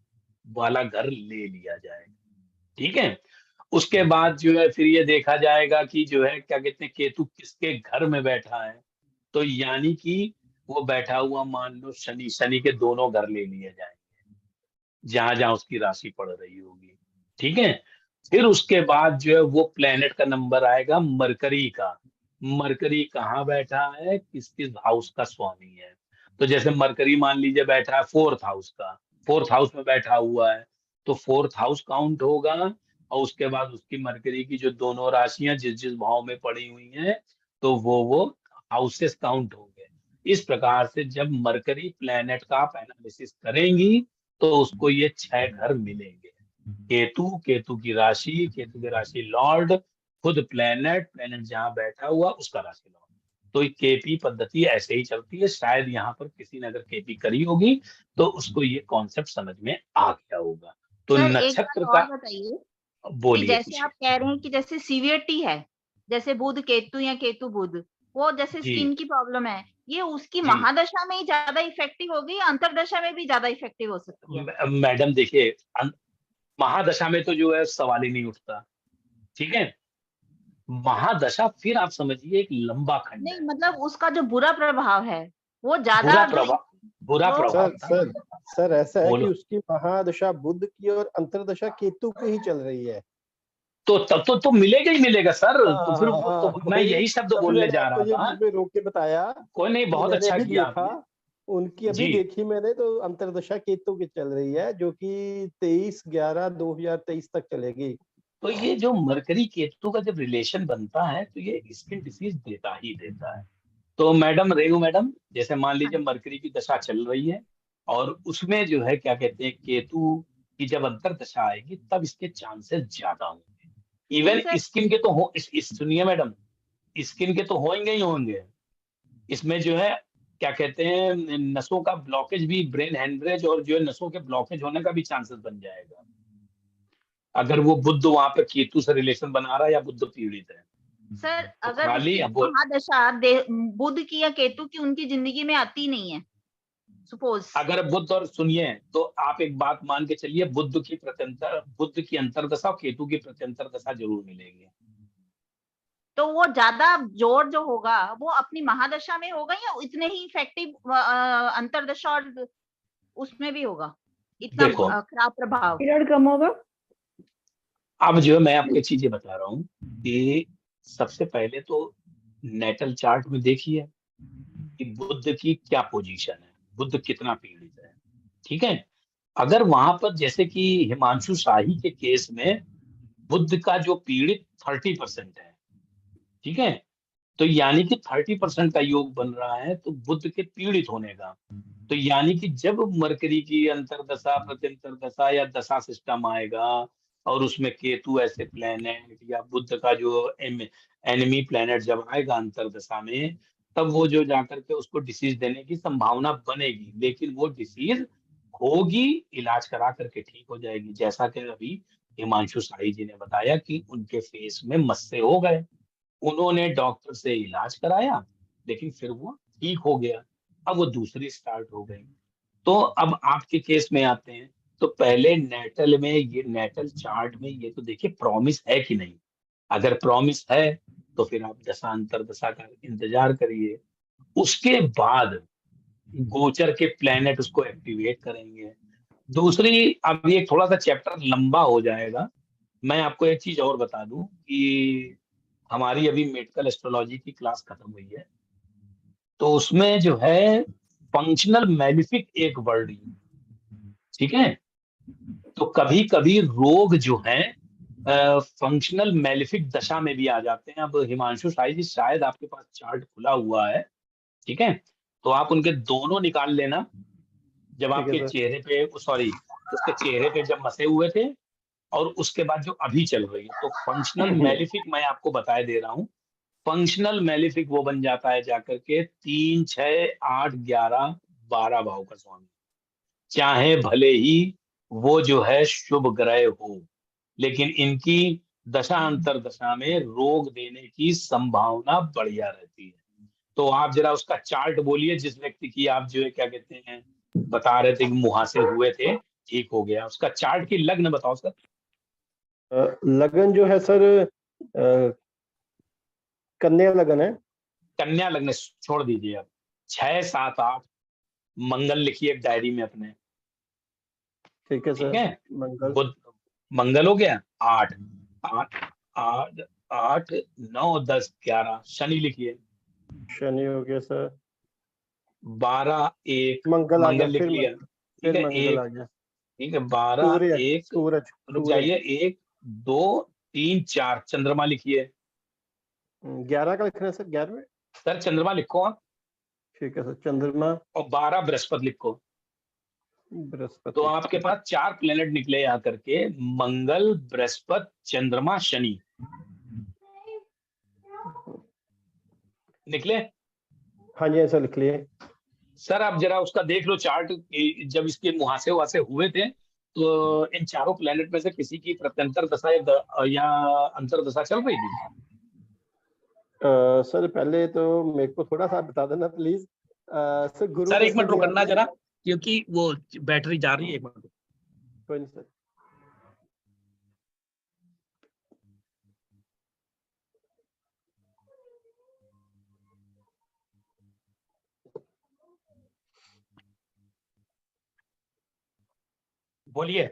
वाला घर ले लिया जाएगा, ठीक है। उसके बाद जो है फिर ये देखा जाएगा कि जो है क्या कहते हैं केतु किसके घर में बैठा है, तो यानी कि वो बैठा हुआ मान लो शनि, शनि के दोनों घर ले लिए जाएंगे जहां जहां उसकी राशि पड़ रही होगी, ठीक है। फिर उसके बाद जो है वो प्लेनेट का नंबर आएगा मरकरी का, मरकरी कहाँ बैठा है, किस किस हाउस का स्वामी है। तो जैसे मरकरी मान लीजिए बैठा है 4th हाउस का, 4th हाउस में बैठा हुआ है, तो 4th हाउस काउंट होगा। और उसके बाद उसकी मरकरी की जो दोनों राशियां जिस जिस भाव में पड़ी हुई हैं तो वो हाउसेस काउंट होंगे। इस प्रकार से जब मरकरी प्लेनेट का आप एनालिसिस करेंगी तो उसको ये 6 घर मिलेंगे। केतु की राशि लॉर्ड, खुद प्लेनेट जहां बैठा हुआ उसका राशि लॉर्ड। तो केपी पद्धति ऐसे ही चलती है। शायद यहाँ पर किसी ने अगर केपी करी होगी तो उसको ये कॉन्सेप्ट समझ में आ गया होगा। तो सर एक नक्षत्र बात का और बताइए कि बोलिए, जैसे पूछिए। आप कह रहे हैं कि जैसे सीवीएटी है, जैसे बुध केतु या केतु बुध, वो जैसे जी स्किन की प्रॉब्लम है, ये उसकी जी महादशा में ही ज्यादा इफेक्टिव होगी या अंतरदशा में भी ज्यादा इफेक्टिव हो सकती है? मैडम देखिए, महादशा में तो जो है सवाल ही नहीं उठता। ठीक है, महादशा फिर आप समझिए एक लंबा खंड नहीं है। मतलब उसका जो बुरा प्रभाव है वो ज्यादा बुरा जो प्रभाव, बुरा वो प्रभाव सर था। सर सर ऐसा है कि बोलो, उसकी महादशा बुध की और अंतरदशा केतु की ही चल रही है। तो तब तो मिलेगा ही मिलेगा सर। तो फिर वो हाँ, तो मैं वही यही शब्द तभी बोलने मैंने जा आपको रहा ये था। बीच में रोक के बताया कोई नहीं, कि बहुत मैंने अच्छा अभी किया देखा, आपने। उनकी अभी जी, देखी मैंने, तो अंतरदशा केतु की चल रही है जो कि 23/11/2023 तक चलेगी। तो ये जो मरकरी केतु का जब रिलेशन बनता है तो ये स्किन डिसीज देता ही देता है। तो मैडम रेणु मैडम, जैसे मान लीजिए मरकरी की दशा चल रही है और उसमें जो है क्या कहते हैं केतु की जब अंतर दशा आएगी तब इसके चांसेस ज्यादा होंगे। नहीं इवन सर, स्किन के तो हो, सुनिए मैडम, स्किन के तो होंगे ही होंगे। इसमें जो है क्या कहते हैं नसों का ब्लॉकेज भी, ब्रेन हेमरेज और जो है नसों के ब्लॉकेज होने का भी चांसेस बन जाएगा अगर वो बुध वहां पर केतु से रिलेशन बना रहा है या बुध पीड़ित है। सर तो अगर खाली उसकी अब वो, महादशा बुध की या केतु की उनकी जिंदगी में आती नहीं है, सपोज, अगर बुध, और सुनिए तो आप एक बात मान के चलिए, बुध की अंतरदशा और केतु की प्रत्यंतर दशा जरूर मिलेगी। तो वो ज्यादा जोर जो होगा वो अपनी महादशा में होगा या इतने ही इफेक्टिव अंतरदशा और उसमें भी होगा इतना देखो, खराब प्रभाव? पीरियड कम होगा। अब जो है मैं आपको एक चीजें बता रहा हूँ कि सबसे पहले तो नेटल चार्ट में देखिए कि बुध की क्या पोजीशन है, बुध कितना पीड़ित है। ठीक है, अगर वहां पर जैसे कि हिमांशु शाही के केस में बुध का जो पीड़ित 30% है, ठीक है, तो यानी कि 30% का योग बन रहा है तो बुध के पीड़ित होने का। तो यानी कि जब मरकरी की अंतरदशा प्रत्यंतर दशा या दशा सिस्टम आएगा और उसमें केतु ऐसे प्लेनेट या बुध का जो एनिमी प्लेनेट जब आएगा अंतरदशा में, तब वो जो जाकर के उसको डिसीज देने की संभावना बनेगी, लेकिन वो डिसीज होगी, इलाज करा करके ठीक हो जाएगी। जैसा कि अभी हिमांशु शाही जी ने बताया कि उनके फेस में मस्से हो गए, उन्होंने डॉक्टर से इलाज कराया लेकिन फिर वो ठीक हो गया, अब वो दूसरी स्टार्ट हो गई। तो अब आपके केस में आते हैं, तो पहले नेटल में, ये नेटल चार्ट में ये तो देखिए प्रॉमिस है कि नहीं। अगर प्रॉमिस है तो फिर आप दशांतर दशा का इंतजार करिए, उसके बाद गोचर के प्लेनेट उसको एक्टिवेट करेंगे। दूसरी, अब ये थोड़ा सा चैप्टर लंबा हो जाएगा, मैं आपको एक चीज और बता दूं कि हमारी अभी मेडिकल एस्ट्रोलॉजी की क्लास खत्म हुई है, तो उसमें जो है फंक्शनल मैलिफिक एक वर्ड, ठीक है, तो कभी कभी रोग जो है फंक्शनल मैलिफिक दशा में भी आ जाते हैं। अब हिमांशु शाही जी शायद आपके पास चार्ट खुला हुआ है, ठीक है, तो आप उनके दोनों निकाल लेना जब ठीक है आपके सर। चेहरे पे, सॉरी, उसके चेहरे पे जब मसे हुए थे और उसके बाद जो अभी चल रही है, तो फंक्शनल मैलिफिक मैं आपको बताए दे रहा हूँ। फंक्शनल मैलिफिक वो बन जाता है जाकर के 3, 6, 8, 11, 12 भाव का स्वामी, चाहे भले ही वो जो है शुभ ग्रह हो, लेकिन इनकी दशा अंतर दशा में रोग देने की संभावना बढ़िया रहती है। तो आप जरा उसका चार्ट बोलिए, जिस व्यक्ति की आप जो है क्या कहते हैं बता रहे थे कि मुहासे हुए थे, ठीक हो गया, उसका चार्ट की लग्न बताओ सर। लगन जो है सर, कन्या लगन है। कन्या लग्न छोड़ दीजिए अब, 6, 7, 8 मंगल लिखिए एक डायरी में अपने। ठीक है ठीक सर। है, मंगल। बुध, मंगल हो गया 8, 8, 8, 8, 9, 10, 11 शनि लिखिए, शनि हो गया सर। 12, 1 मंगल आ गया, मंगल लिख फिर लिया, ठीक फिर है, मंगल एक, आ गया। ठीक है, 12, सूर्य 1, सूरज रुक सूरज जाइए, 1, 2 3 4 चंद्रमा लिखिए 11 का लिखना है सर, 11वें। सर, चंद्रमा लिखो आप, ठीक है सर, चंद्रमा और 12 बृहस्पति लिखो। बृहस्पति। तो आपके पास 4 प्लेनेट निकले यहाँ करके, मंगल, बृहस्पति, चंद्रमा, शनि निकले। हाँ जी ऐसा लिख लिए। सर आप जरा उसका देख लो चार्ट, जब इसके मुहासे वहासे हुए थे तो इन चारों प्लेनेट में से किसी की प्रत्यंतर दशा या अंतर दशा चल रही थी? सर पहले तो मेरे को थोड़ा सा बता देना प्लीज। सर गुरु सर का एक मिनट क्या रुकना है? जरा, क्योंकि वो बैटरी जा रही है, एक मिनट। कोई नहीं सर। बोलिए।